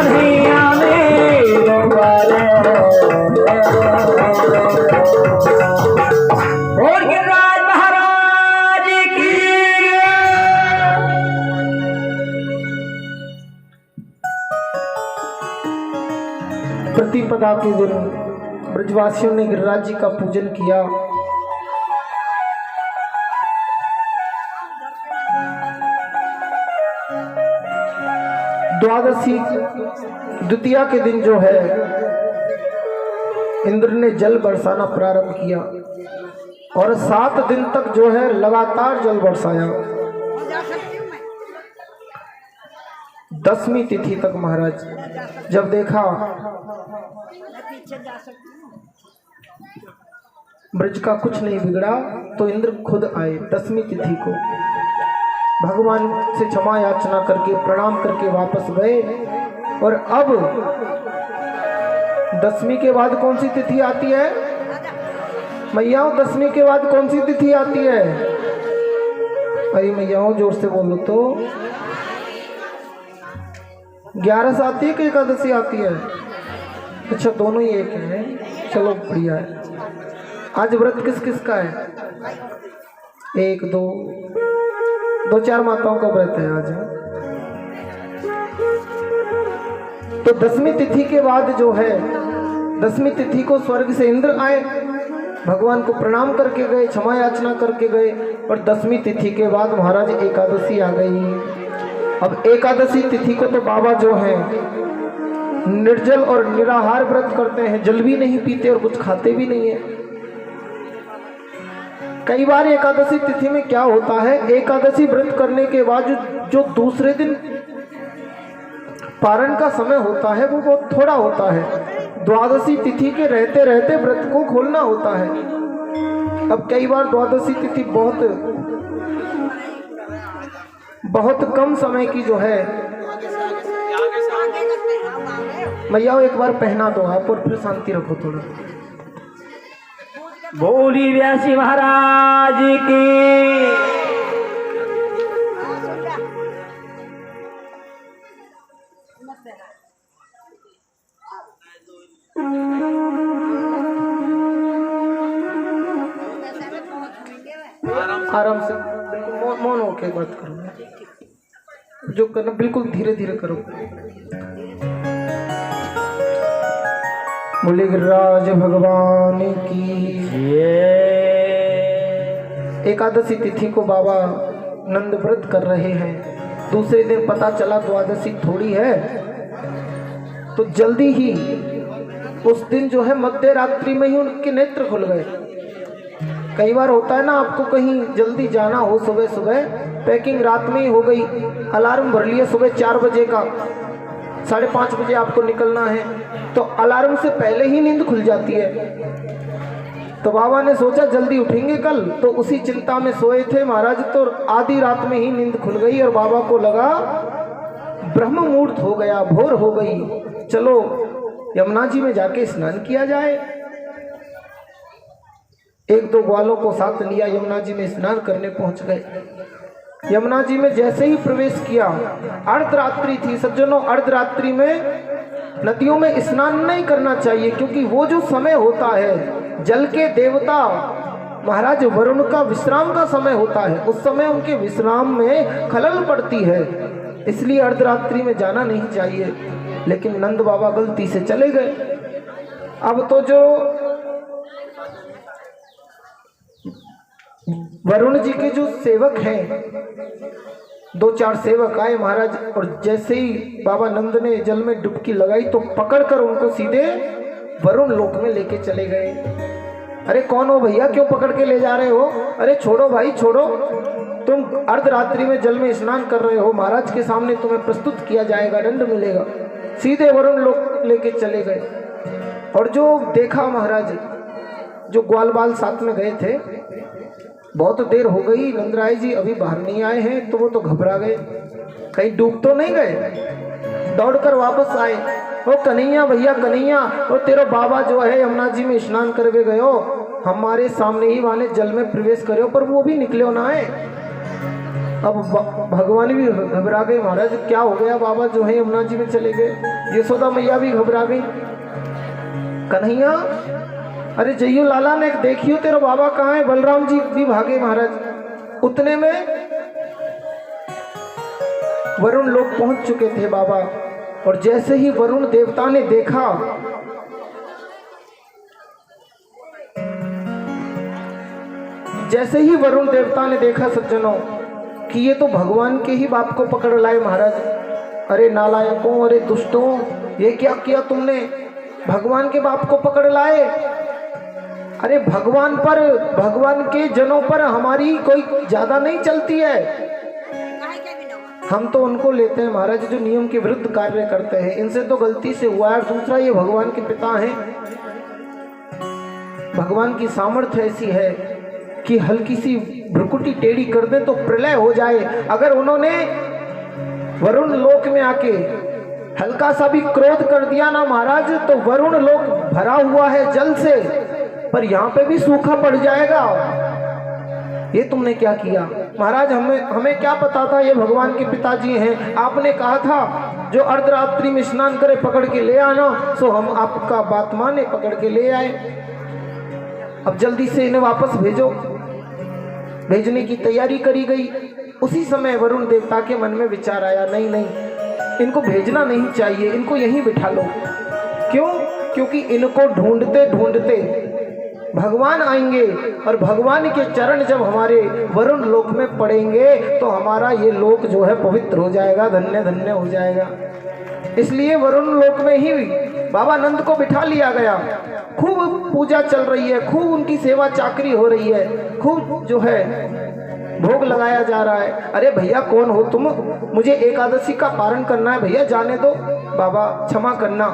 कन्हैया मेरो वाले। और गिरिराज महाराज की प्रतिपदा के दिन ब्रजवासियों ने गिरिराज जी का पूजन किया। द्वादशी द्वितीया के दिन जो है इंद्र ने जल बरसाना प्रारंभ किया और 7 दिन तक जो है लगातार जल बरसाया। 10वीं तिथि तक महाराज जब देखा ब्रज का कुछ नहीं बिगड़ा तो इंद्र खुद आए। 10वीं तिथि को भगवान से क्षमा याचना करके प्रणाम करके वापस गए। और अब 10वीं के बाद कौन सी तिथि आती है मैयाओं? 10वीं के बाद कौन सी तिथि आती है? अरे मैयाओं जोर से बोलो तो। 11 आती है कि एकादशी आती है? अच्छा दोनों ही एक है, चलो बढ़िया है। आज व्रत किस किस का है? 1 2 4 माताओं का व्रत है आज। तो 10वीं तिथि के बाद जो है 10वीं तिथि को स्वर्ग से इंद्र आए, भगवान को प्रणाम करके गए, क्षमा याचना करके गए। और 10वीं तिथि के बाद महाराज एकादशी आ गई। अब एकादशी तिथि को तो बाबा जो है निर्जल और निराहार व्रत करते हैं, जल भी नहीं पीते और कुछ खाते भी नहीं है। कई बार एकादशी तिथि में क्या होता है, एकादशी व्रत करने के बाद जो दूसरे दिन पारण का समय होता है वो बहुत थोड़ा होता है। द्वादशी तिथि के रहते रहते व्रत को खोलना होता है। अब कई बार द्वादशी तिथि बहुत कम समय की जो है। मैया एक बार पहना दो आप और फिर शांति रखो थोड़ा। बोली व्यासी महाराज की। आराम से बिल्कुल मौन होके बात करो, जो करना बिल्कुल धीरे धीरे करो। बोले गिरिराज भगवान की। एकादशी तिथि को बाबा नंद व्रत कर रहे हैं। दूसरे दिन पता चला द्वादशी थोड़ी है, तो जल्दी ही उस दिन जो है मध्य रात्रि में ही उनके नेत्र खुल गए। कई बार होता है ना, आपको कहीं जल्दी जाना हो, सुबह सुबह पैकिंग रात में ही हो गई, अलार्म भर लिया सुबह 4 बजे का, 5:30 बजे आपको निकलना है, तो अलार्म से पहले ही नींद खुल जाती है। तो बाबा ने सोचा जल्दी उठेंगे कल, तो उसी चिंता में सोए थे महाराज, तो आधी रात में ही नींद खुल गई और बाबा को लगा ब्रह्म मुहूर्त हो गया, भोर हो गई, चलो यमुना जी में जाके स्नान किया जाए। 1-2 ग्वालों को साथ लिया, यमुना जी में स्नान करने पहुंच गए। यमुना जी में जैसे ही प्रवेश किया, अर्धरात्रि थी सज्जनों। अर्धरात्रि में नदियों में स्नान नहीं करना चाहिए, क्योंकि वो जो समय होता है जल के देवता महाराज वरुण का विश्राम का समय होता है, उस समय उनके विश्राम में खलल पड़ती है, इसलिए अर्धरात्रि में जाना नहीं चाहिए। लेकिन नंद बाबा गलती से चले गए। अब तो जो वरुण जी के जो सेवक हैं, 2-4 सेवक आए महाराज, और जैसे ही बाबा नंद ने जल में डुबकी लगाई तो पकड़कर उनको सीधे वरुण लोक में लेके चले गए। अरे कौन हो भैया, क्यों पकड़ के ले जा रहे हो? अरे छोड़ो भाई छोड़ो, तुम अर्धरात्रि में जल में स्नान कर रहे हो, महाराज के सामने तुम्हें प्रस्तुत किया जाएगा, दंड मिलेगा। सीधे वरुण लोक लेके चले गए। और जो देखा महाराज, जो ग्वाल बाल साथ में गए थे, बहुत देर हो गई, नंदराय जी अभी बाहर नहीं आए हैं, तो वो तो घबरा गए, कहीं डूब तो नहीं गए। दौड़कर वापस आए, ओ कन्हैया भैया कन्हैया, ओ तेरा बाबा जो है यमुना जी में स्नान करवे गयो, हमारे सामने ही वाले जल में प्रवेश करो, पर वो भी निकले ना है। अब भगवान भी घबरा गए, महाराज क्या हो गया, बाबा जो है यमुना जी में चले गए। यशोदा मैया भी घबरा गई। कन्हैया, अरे जइयो लाला ने देखियो तेरा बाबा कहाँ है। बलराम जी भी भागे महाराज। उतने में वरुण लोग पहुंच चुके थे बाबा, और जैसे ही वरुण देवता ने देखा, जैसे ही वरुण देवता ने देखा सज्जनों कि ये तो भगवान के ही बाप को पकड़ लाए महाराज। अरे नालायकों, अरे दुष्टों, ये क्या किया तुमने, भगवान के बाप को पकड़ लाए। अरे भगवान पर, भगवान के जनों पर हमारी कोई ज्यादा नहीं चलती है। हम तो उनको लेते हैं महाराज जो नियम के विरुद्ध कार्य करते हैं। इनसे तो गलती से हुआ है। दूसरा, ये भगवान के पिता हैं। भगवान की सामर्थ्य ऐसी है कि हल्की सी भ्रुकुटी टेढ़ी कर दे तो प्रलय हो जाए। अगर उन्होंने वरुण लोक में आके हल्का सा भी क्रोध कर दिया ना महाराज, तो वरुण लोक भरा हुआ है जल से, पर यहाँ पे भी सूखा पड़ जाएगा। ये तुमने क्या किया महाराज। हमें क्या पता था ये भगवान के पिताजी हैं। आपने कहा था जो अर्धरात्रि में स्नान करे पकड़ के ले आना, सो हम आपका बात माने पकड़ के ले आए। अब जल्दी से इन्हें वापस भेजो। भेजने की तैयारी करी गई। उसी समय वरुण देवता के मन में विचार आया, नहीं नहीं, इनको भेजना नहीं चाहिए, इनको यहीं बिठा लो। क्यों? क्योंकि इनको ढूंढते ढूंढते भगवान आएंगे, और भगवान के चरण जब हमारे वरुण लोक में पड़ेंगे तो हमारा ये लोक जो है पवित्र हो जाएगा, धन्य धन्य हो जाएगा। इसलिए वरुण लोक में ही बाबा नंद को बिठा लिया गया। खूब पूजा चल रही है, खूब उनकी सेवा चाकरी हो रही है, खूब जो है भोग लगाया जा रहा है। अरे भैया कौन हो तुम, मुझे एकादशी का पारण करना है, भैया जाने दो। बाबा क्षमा करना,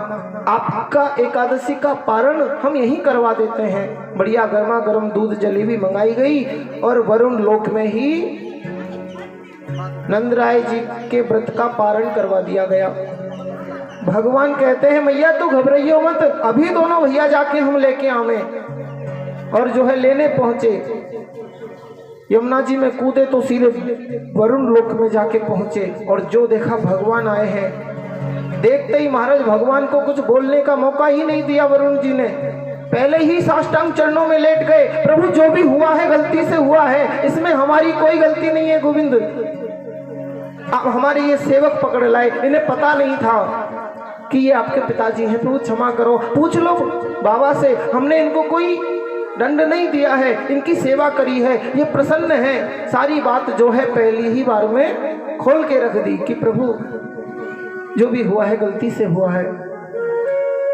आपका एकादशी का पारण हम यहीं करवा देते हैं। बढ़िया गर्मा गर्म दूध जलेबी मंगाई गई, और वरुण लोक में ही नंदराय जी के व्रत का पारण करवा दिया गया। भगवान कहते हैं मैया तू घबराइयो मत, अभी दोनों भैया जाके हम लेके आवे। और जो है लेने पहुंचे, यमुना जी में कूदे तो सीधे वरुण लोक में जाके पहुंचे, और जो देखा भगवान आए हैं। देखते ही महाराज भगवान को कुछ बोलने का मौका ही नहीं दिया वरुण जी ने, पहले ही साष्टांग चरणों में लेट गए। प्रभु जो भी हुआ है गलती से हुआ है, इसमें हमारी कोई गलती नहीं है गोविंद। आप हमारे ये सेवक पकड़ लाए, इन्हें पता नहीं था कि ये आपके पिताजी हैं, प्रभु क्षमा करो। पूछ लो बाबा से, हमने इनको कोई दंड नहीं दिया है, इनकी सेवा करी है, ये प्रसन्न है। सारी बात जो है पहली ही बार में खोल के रख दी कि प्रभु जो भी हुआ है गलती से हुआ है।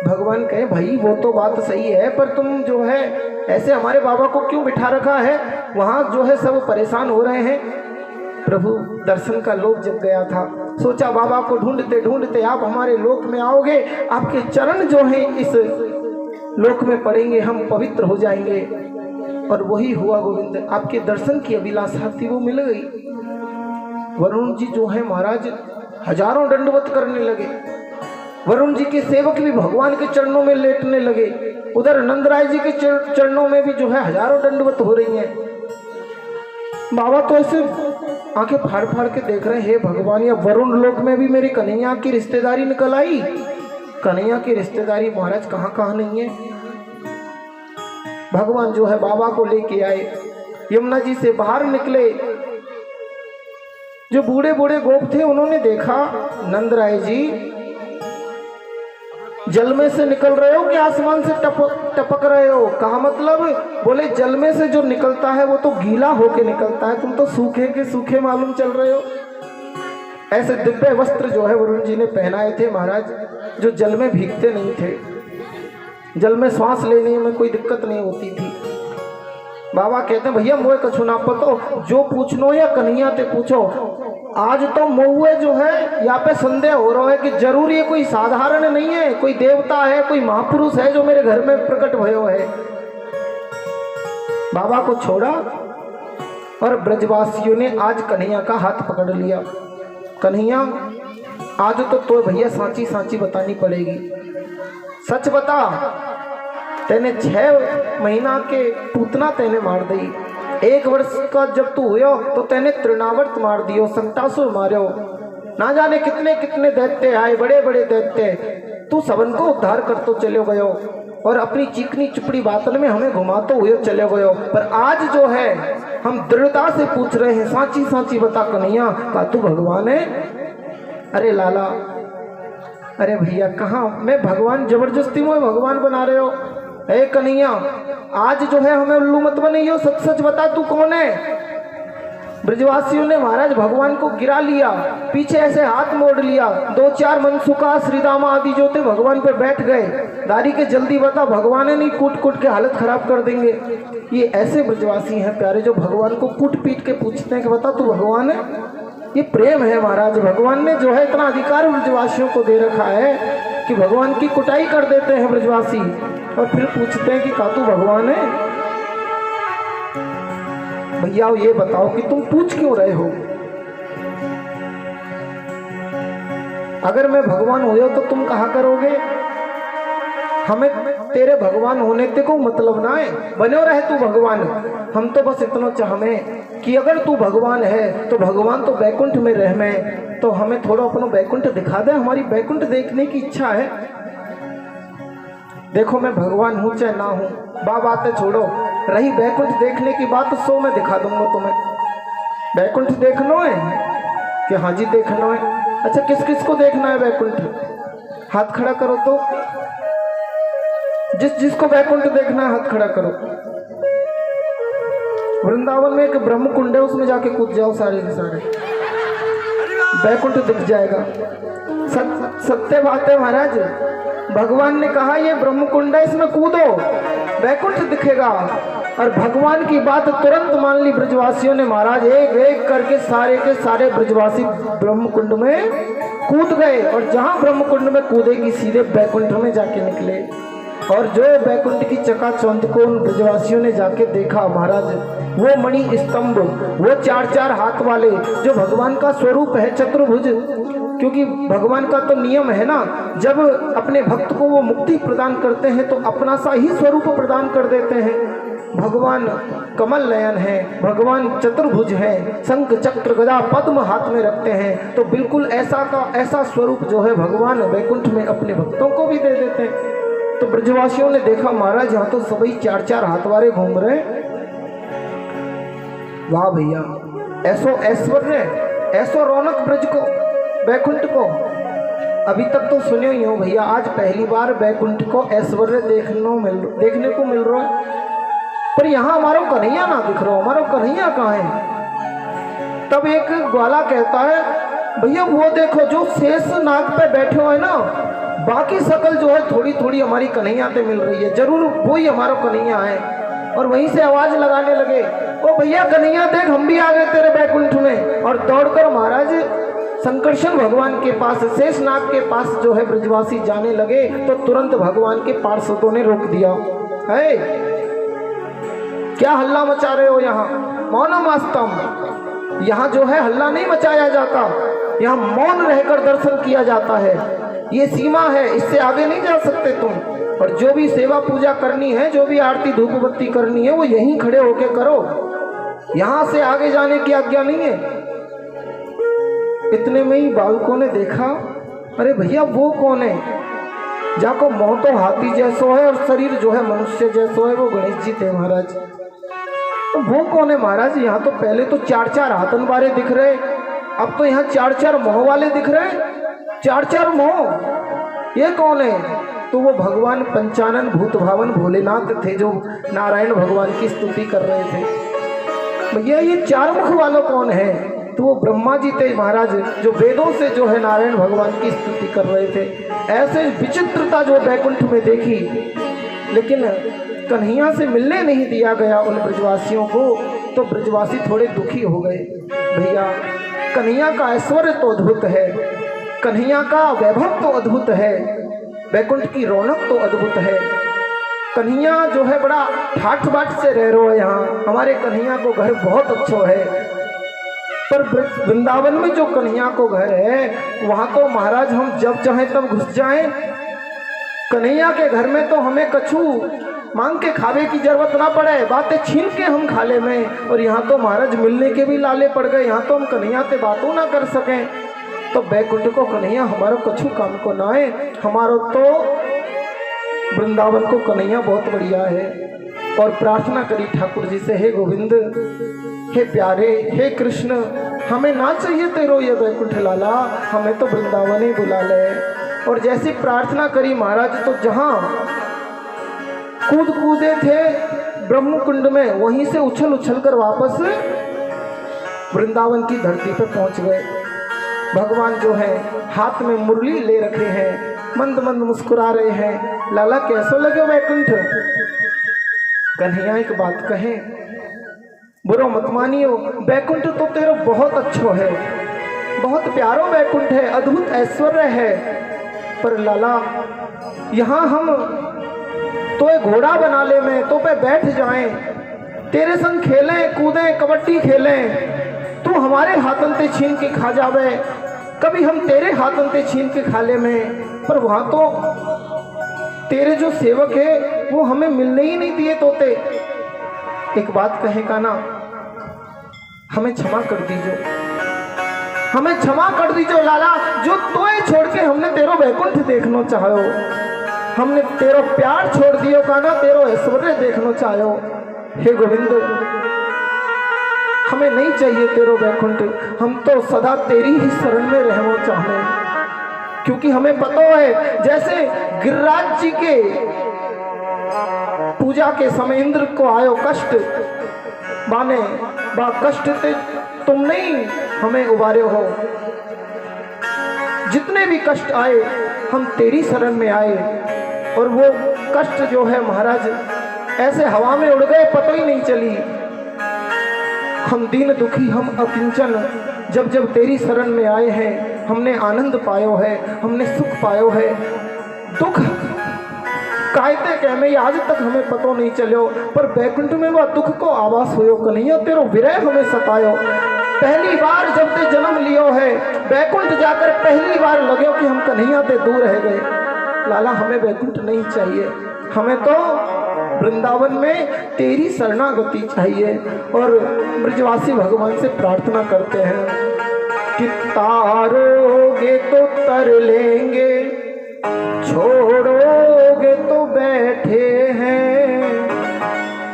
भगवान कहे भाई वो तो बात सही है, पर तुम जो है ऐसे हमारे बाबा को क्यों बिठा रखा है, वहाँ जो है सब परेशान हो रहे हैं। प्रभु दर्शन का लोभ जग गया था, सोचा बाबा को ढूंढते ढूंढते आप हमारे लोक में आओगे, आपके चरण जो हैं इस लोक में पड़ेंगे, हम पवित्र हो जाएंगे। और वही हुआ गोविंद, आपके दर्शन की अभिलाषा थी वो मिल गई। वरुण जी जो है महाराज हजारों दंडवत करने लगे। वरुण जी के सेवक भी भगवान के चरणों में लेटने लगे। उधर नंदराय जी के चरणों में भी जो है हजारों दंडवत हो रही हैं। बाबा तो ऐसे आंखें फाड़ फाड़ के देख रहे हैं, भगवान या वरुण लोक में भी मेरी कन्हैया की रिश्तेदारी निकल आई। कन्हैया की रिश्तेदारी महाराज कहाँ कहाँ नहीं है। भगवान जो है बाबा को लेके आए, यमुना जी से बाहर निकले। जो बूढ़े बूढ़े गोप थे उन्होंने देखा नंदराय जी जल में से निकल रहे हो कि आसमान से टपक रहे हो। कहा मतलब, बोले जल में से जो निकलता है वो तो गीला होके निकलता है, तुम तो सूखे के सूखे मालूम चल रहे हो। ऐसे दिव्य वस्त्र जो है वरुण जी ने पहनाए थे महाराज, जो जल में भीगते नहीं थे, जल में श्वास लेने में कोई दिक्कत नहीं होती थी। बाबा कहते हैं भैया मोए कछु ना पतो, जो पूछनो या कन्हैया ते पूछो। आज तो महुए जो है यहाँ पे संदेह हो रहा है कि जरूर ये कोई साधारण नहीं है, कोई देवता है, कोई महापुरुष है जो मेरे घर में प्रकट भयो है। बाबा को छोड़ा और ब्रजवासियों ने आज कन्हैया का हाथ पकड़ लिया। कन्हैया आज तो भैया सांची सांची बतानी पड़ेगी, सच बता, तेने 6 महीना के पूतना तेने मार दी, 1 वर्ष का जब तू हुयो तो तेने तृणावर्त मार दियो, संतासुर मार्यो, ना जाने कितने कितने दैत्य आए, बड़े बड़े दैत्य, तू सबन को उद्धार कर तो चले गयो और अपनी चिकनी चुपड़ी बातल में हमें घुमाते हुए चले गयो। पर आज जो है हम दृढ़ता से पूछ रहे हैं, साची साची बता कन्हैया, का तू भगवान है? अरे लाला, अरे भैया कहाँ मैं भगवान, जबरदस्ती में भगवान बना रहे हो? ए कन्हैया, आज जो है हमें उल्लू मत बनाइयो, सच सच बता तू कौन है? ब्रजवासियों ने महाराज भगवान को गिरा लिया, पीछे ऐसे हाथ मोड़ लिया, 2-4 मनसुखा श्रीदामा आदि जो थे भगवान पे बैठ गए। दारी के जल्दी बता, भगवान ने नहीं कूट कूट के हालत खराब कर देंगे। ये ऐसे ब्रजवासी हैं प्यारे जो भगवान को कूट पीट के पूछते हैं कि बता तू भगवान है? ये प्रेम है महाराज, भगवान ने जो है इतना अधिकार ब्रजवासियों को दे रखा है कि भगवान की कुटाई कर देते हैं ब्रजवासी और फिर पूछते हैं कि का तू भगवान है? भैया ये बताओ कि तुम पूछ क्यों रहे हो? अगर मैं भगवान हो तो तुम कहा करोगे हमें तेरे भगवान होने ते को मतलब ना है, बनो रहे तू भगवान। हम तो बस इतना चाहमे कि अगर तू भगवान है तो भगवान तो बैकुंठ में रह में, तो हमें थोड़ा अपना बैकुंठ दिखा दे, हमारी बैकुंठ देखने की इच्छा है। देखो मैं भगवान हूँ चाहे ना हूँ, बातें छोड़ो, रही बैकुंठ देखने की बात, सो मैं दिखा दूंगा तुम्हें। बैकुंठ देखना है कि हाँ जी देखना है? अच्छा किस किस को देखना है बैकुंठ? हाथ खड़ा करो तो, जिस जिसको बैकुंठ देखना है हाथ खड़ा करो। वृंदावन में एक ब्रह्म कुंड है, उसमें जाके कूद जाओ सारे के सारे, बैकुंठ दिख जाएगा। सत्य बात है महाराज, भगवान ने कहा ये ब्रह्म कुंड है, इसमें कूदो बैकुंठ दिखेगा। और भगवान की बात तुरंत मान ली ब्रजवासियों ने महाराज, एक एक करके सारे के सारे ब्रजवासी ब्रह्म कुंड में कूद गए और जहां ब्रह्म कुंड में कूदेगी सीधे बैकुंठ में जाके निकले। और जो बैकुंठ की चकाचौंध को उन ब्रजवासियों ने जाके देखा महाराज, वो मणि स्तंभ, वो 4-4 हाथ वाले जो भगवान का स्वरूप है चतुर्भुज, क्योंकि भगवान का तो नियम है ना, जब अपने भक्त को वो मुक्ति प्रदान करते हैं तो अपना सा ही स्वरूप प्रदान कर देते हैं। भगवान कमल नयन है, भगवान चतुर्भुज है, शंख चक्र गदा पद्म हाथ में रखते हैं, तो बिल्कुल ऐसा का ऐसा स्वरूप जो है भगवान वैकुंठ में अपने भक्तों को भी दे देते हैं। तो ब्रजवासियों ने देखा महाराज यहाँ तो सभी 4-4 हाथ वाले घूम रहे। वाह भैया, ऐसो ऐश्वर्य, ऐसो रौनक ब्रज को, बैकुंठ को अभी तक तो सुने ही हो भैया, आज पहली बार बैकुंठ को ऐश्वर्य देखने को मिल रहा है। पर यहाँ हमारा कन्हैया ना दिख रहा, हमारा कन्हैया कहाँ है? तब एक ग्वाला कहता है भैया वो देखो जो शेष नाग पे बैठे हुए ना, बाकी सकल जो है थोड़ी थोड़ी हमारी कन्हैया पे मिल रही है, जरूर वही हमारा कन्हैया है। और वहीं से आवाज लगाने लगे, ओ भैया कन्हैया देख हम भी आ गए तेरे बैकुंठ में। और दौड़कर महाराज संकर्षण भगवान के पास, शेषनाग के पास जो है ब्रजवासी जाने लगे तो तुरंत भगवान के पार्षदों ने रोक दिया। है क्या हल्ला मचा रहे हो यहाँ? मौनम आस्तम, यहाँ जो है हल्ला नहीं मचाया जाता, यहाँ मौन रहकर दर्शन किया जाता है। ये सीमा है, इससे आगे नहीं जा सकते तुम। और जो भी सेवा पूजा करनी है, जो भी आरती धूप बत्ती करनी है, वो यहीं खड़े होके करो, यहाँ से आगे जाने की आज्ञा नहीं है। इतने में ही बालकों ने देखा, अरे भैया वो कौन है? जाको मुंह तो हाथी जैसो है और शरीर जो है मनुष्य जैसो है, वो गणेश जी थे महाराज। तो वो कौन है महाराज? यहाँ तो पहले तो 4-4 हाथन वाले दिख रहे, अब तो यहाँ 4-4 मोह वाले दिख रहे। 4-4 मोह, ये कौन है? तो वो भगवान पंचानन भूत भावन भोलेनाथ थे जो नारायण भगवान की स्तुति कर रहे थे। भैया ये 4 मुख वालों कौन है? तो वो ब्रह्मा जी थे महाराज, जो वेदों से जो है नारायण भगवान की स्तुति कर रहे थे। ऐसे विचित्रता जो बैकुंठ में देखी, लेकिन कन्हैया से मिलने नहीं दिया गया उन ब्रजवासियों को, तो ब्रजवासी थोड़े दुखी हो गए। भैया कन्हैया का ऐश्वर्य तो अद्भुत है, कन्हैया का वैभव तो अद्भुत है, बैकुंठ की रौनक तो अद्भुत है। कन्हैया जो है बड़ा ठाठ बाट से रह रहे हो यहाँ, हमारे कन्हैया को घर बहुत अच्छा है। पर वृंदावन में जो कन्हैया को घर है, वहाँ तो महाराज हम जब चाहें तब घुस जाएं, कन्हैया के घर में तो हमें कछु मांग के खावे की जरूरत ना पड़े, बातें छीन के हम खा ले में। और यहाँ तो महाराज मिलने के भी लाले पड़ गए, यहाँ तो हम कन्हैया से बातों ना कर सकें। तो बैकुंठ को कन्हैया हमारो कछु काम को ना है, हमारो तो वृंदावन को कन्हैया बहुत बढ़िया है। और प्रार्थना करी ठाकुर जी से, हे गोविंद, हे प्यारे, हे कृष्ण, हमें ना चाहिए तेरो ये बैकुंठ लाला, हमें तो वृंदावन ही बुला ले। और जैसी प्रार्थना करी महाराज, तो जहाँ कूदे थे ब्रह्म कुंड में, वहीं से उछल कर वापस वृंदावन की धरती पर पहुंच गए। भगवान जो है हाथ में मुरली ले रखे हैं, मंद मंद मुस्कुरा रहे हैं। लाला कैसो लगे बैकुंठ? कन्हैया एक बात कहे, बुरो मत मानियो, बैकुंठ तो तेरा बहुत अच्छो है, बहुत प्यारो बैकुंठ है, अद्भुत ऐश्वर्य है। पर लाला यहाँ हम तो एक घोड़ा बना ले में, तो पे बैठ जाएं, तेरे संग खेलें कूदें कबड्डी खेलें, तू हमारे हाथन से छीन के खा जावे, कभी हम तेरे हाथन से छीन के खा ले में। पर वहाँ तो तेरे जो सेवक है वो हमें मिलने ही नहीं दिए तोते। एक बात कहे का ना, हमें क्षमा कर दीजिए, हमें क्षमा कर दीजिए लाला, जो तोए छोड़ के हमने तेरो बैकुंठ देखना चाहो, हमने तेरो प्यार छोड़ दियो का ना, तेरो ऐश्वर्य देखना चाहो। हे गोविंद, हमें नहीं चाहिए तेरो बैकुंठ, हम तो सदा तेरी ही शरण में रहना चाहते हैं। क्योंकि हमें पता है, जैसे गिरिराज जी के पूजा के समय इंद्र को आयो कष्ट, माने बा कष्ट ते तुम नहीं हमें उबारे हो, जितने भी कष्ट आए हम तेरी शरण में आए। और वो कष्ट जो है महाराज ऐसे हवा में उड़ गए, पता ही नहीं चली। हम दीन दुखी, हम अकिंचन, जब जब तेरी शरण में आए हैं हमने आनंद पायो है, हमने सुख पायो है। दुख कायते कह में आज तक हमें पतो नहीं चलो, पर बैकुंठ में वह दुख को आवास होयो कन्हैया, तेरो विरह हमें सतायो। पहली बार जब ते जन्म लियो है बैकुंठ जाकर, पहली बार लगे कि हम कन्हैया से दूर रह गए। लाला हमें बैकुंठ नहीं चाहिए, हमें तो वृंदावन में तेरी शरणागति चाहिए। और ब्रजवासी भगवान से प्रार्थना करते हैं कि तारोगे तो तर लेंगे, छोड़ोगे तो बैठे हैं,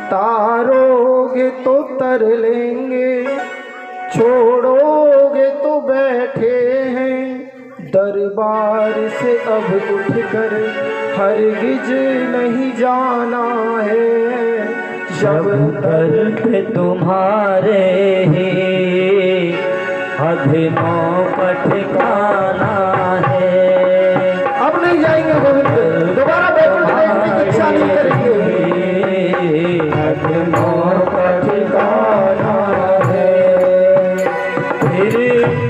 तारोगे तो तर लेंगे, छोड़ोगे तो बैठे हैं। दरबार से अब उठकर हरगिज नहीं जाना है, जब तक तुम्हारे ही अधमों का ठिकाना है। अब नहीं जाएंगे गोविंद, दोबारा बैकुंठ देखने की इच्छा नहीं करेंगे। अधमों का ठिकाना है, फिर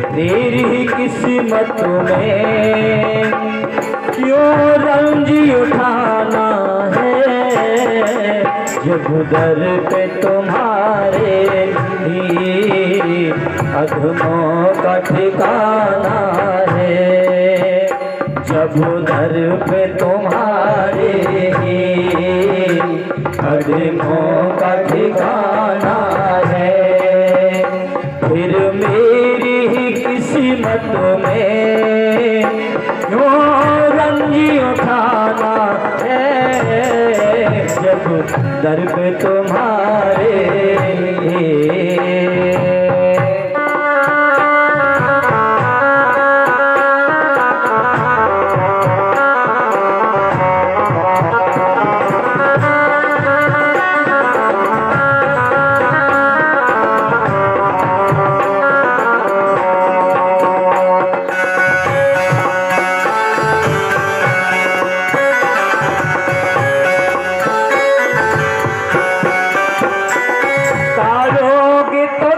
तेरी किस्मत में क्यों रंजी उठाना है, जब दर पे तुम्हारे ही अधमों का ठिकाना है, जब दर पे तुम्हारे ही अधमों का ठिकाना है। फिर मेरी ही किस्मत में क्यों रंजी उठाना है, जब दर पे तुम्हारे तारोगे तो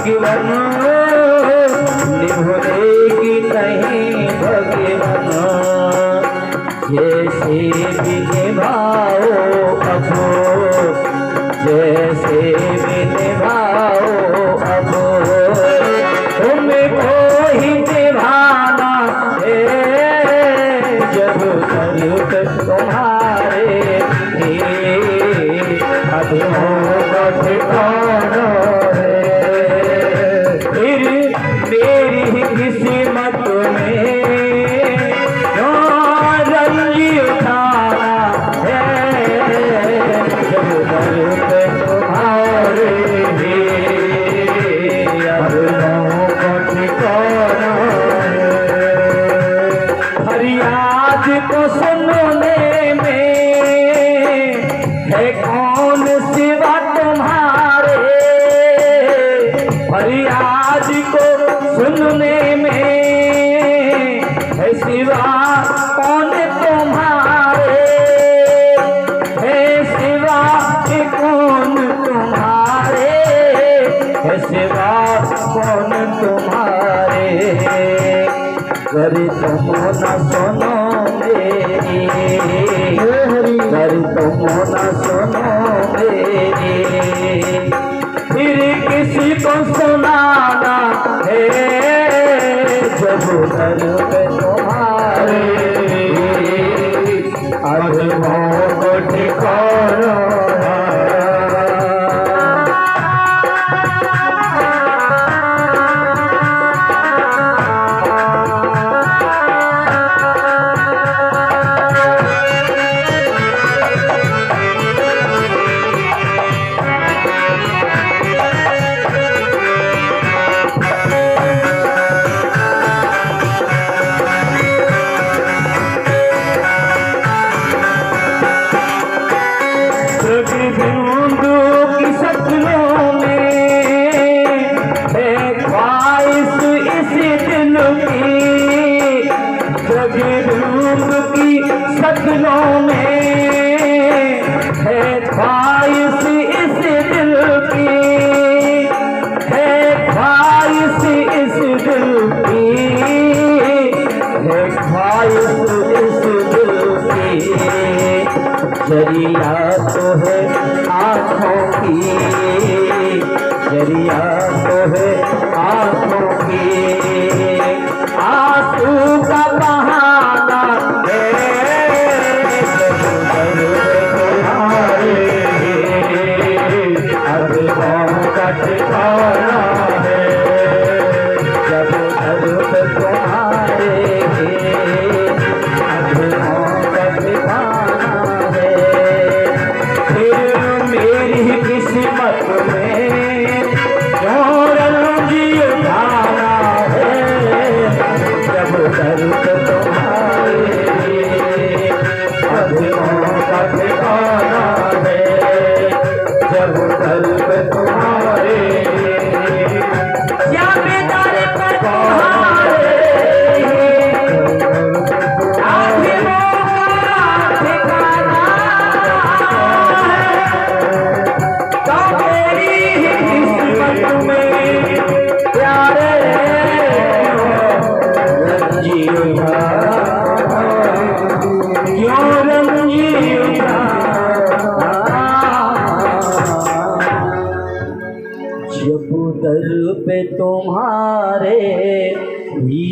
भगवन निभुलेगी नहीं भगवन, जैसे भी निभाओ अब, जैसे भी निभाओ अब, तुमको ही निभाना है जब तक तुम्हारे अधरों का ठिकाना है। फिर मेरी किस्मत में रंजी उठाना है जब तक तुम्हारे अधरों का ठिकाना है। फरियाद को सुनने में है कौन सिवा तुम्हारे, फरियाद को सुनने में है सिवा कौन तुम्हारे, है सिवा कौन तुम्हारे, है सिवा कौन तुम्हारे। कर तुम न सुनो मेरी, कर तुम न सुनो मेरी, फिर किसी को सुनाना है जब दर पे तुम्हारे अधरों को ठिकाना है। बिंदु की सपनों में है ख्वाहिश इस दिल की, बिंदु की सपनों में है ख्वाहिश इस दिल की, है ख्वाहिश इस दिल की, है ख्वाहिश इस दिल की। जरिया तो है आँखों की, जरिया तो है आँखों की, आंसू का बहाना है जब तुम्हारे अधरों का ठिकाना है, जब तुम्हारे अधरों का ठिकाना है। मेरी किस्मत में जो रंजी उठाना है जब दर्द तुम्हारे अधरों का ठिकाना है, जब दर्द तुम्हारे या बेदारे पर तुम्हारे जब दर पे तुम्हारे ही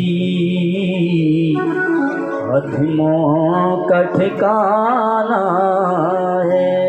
अधमों का ठिकाना है।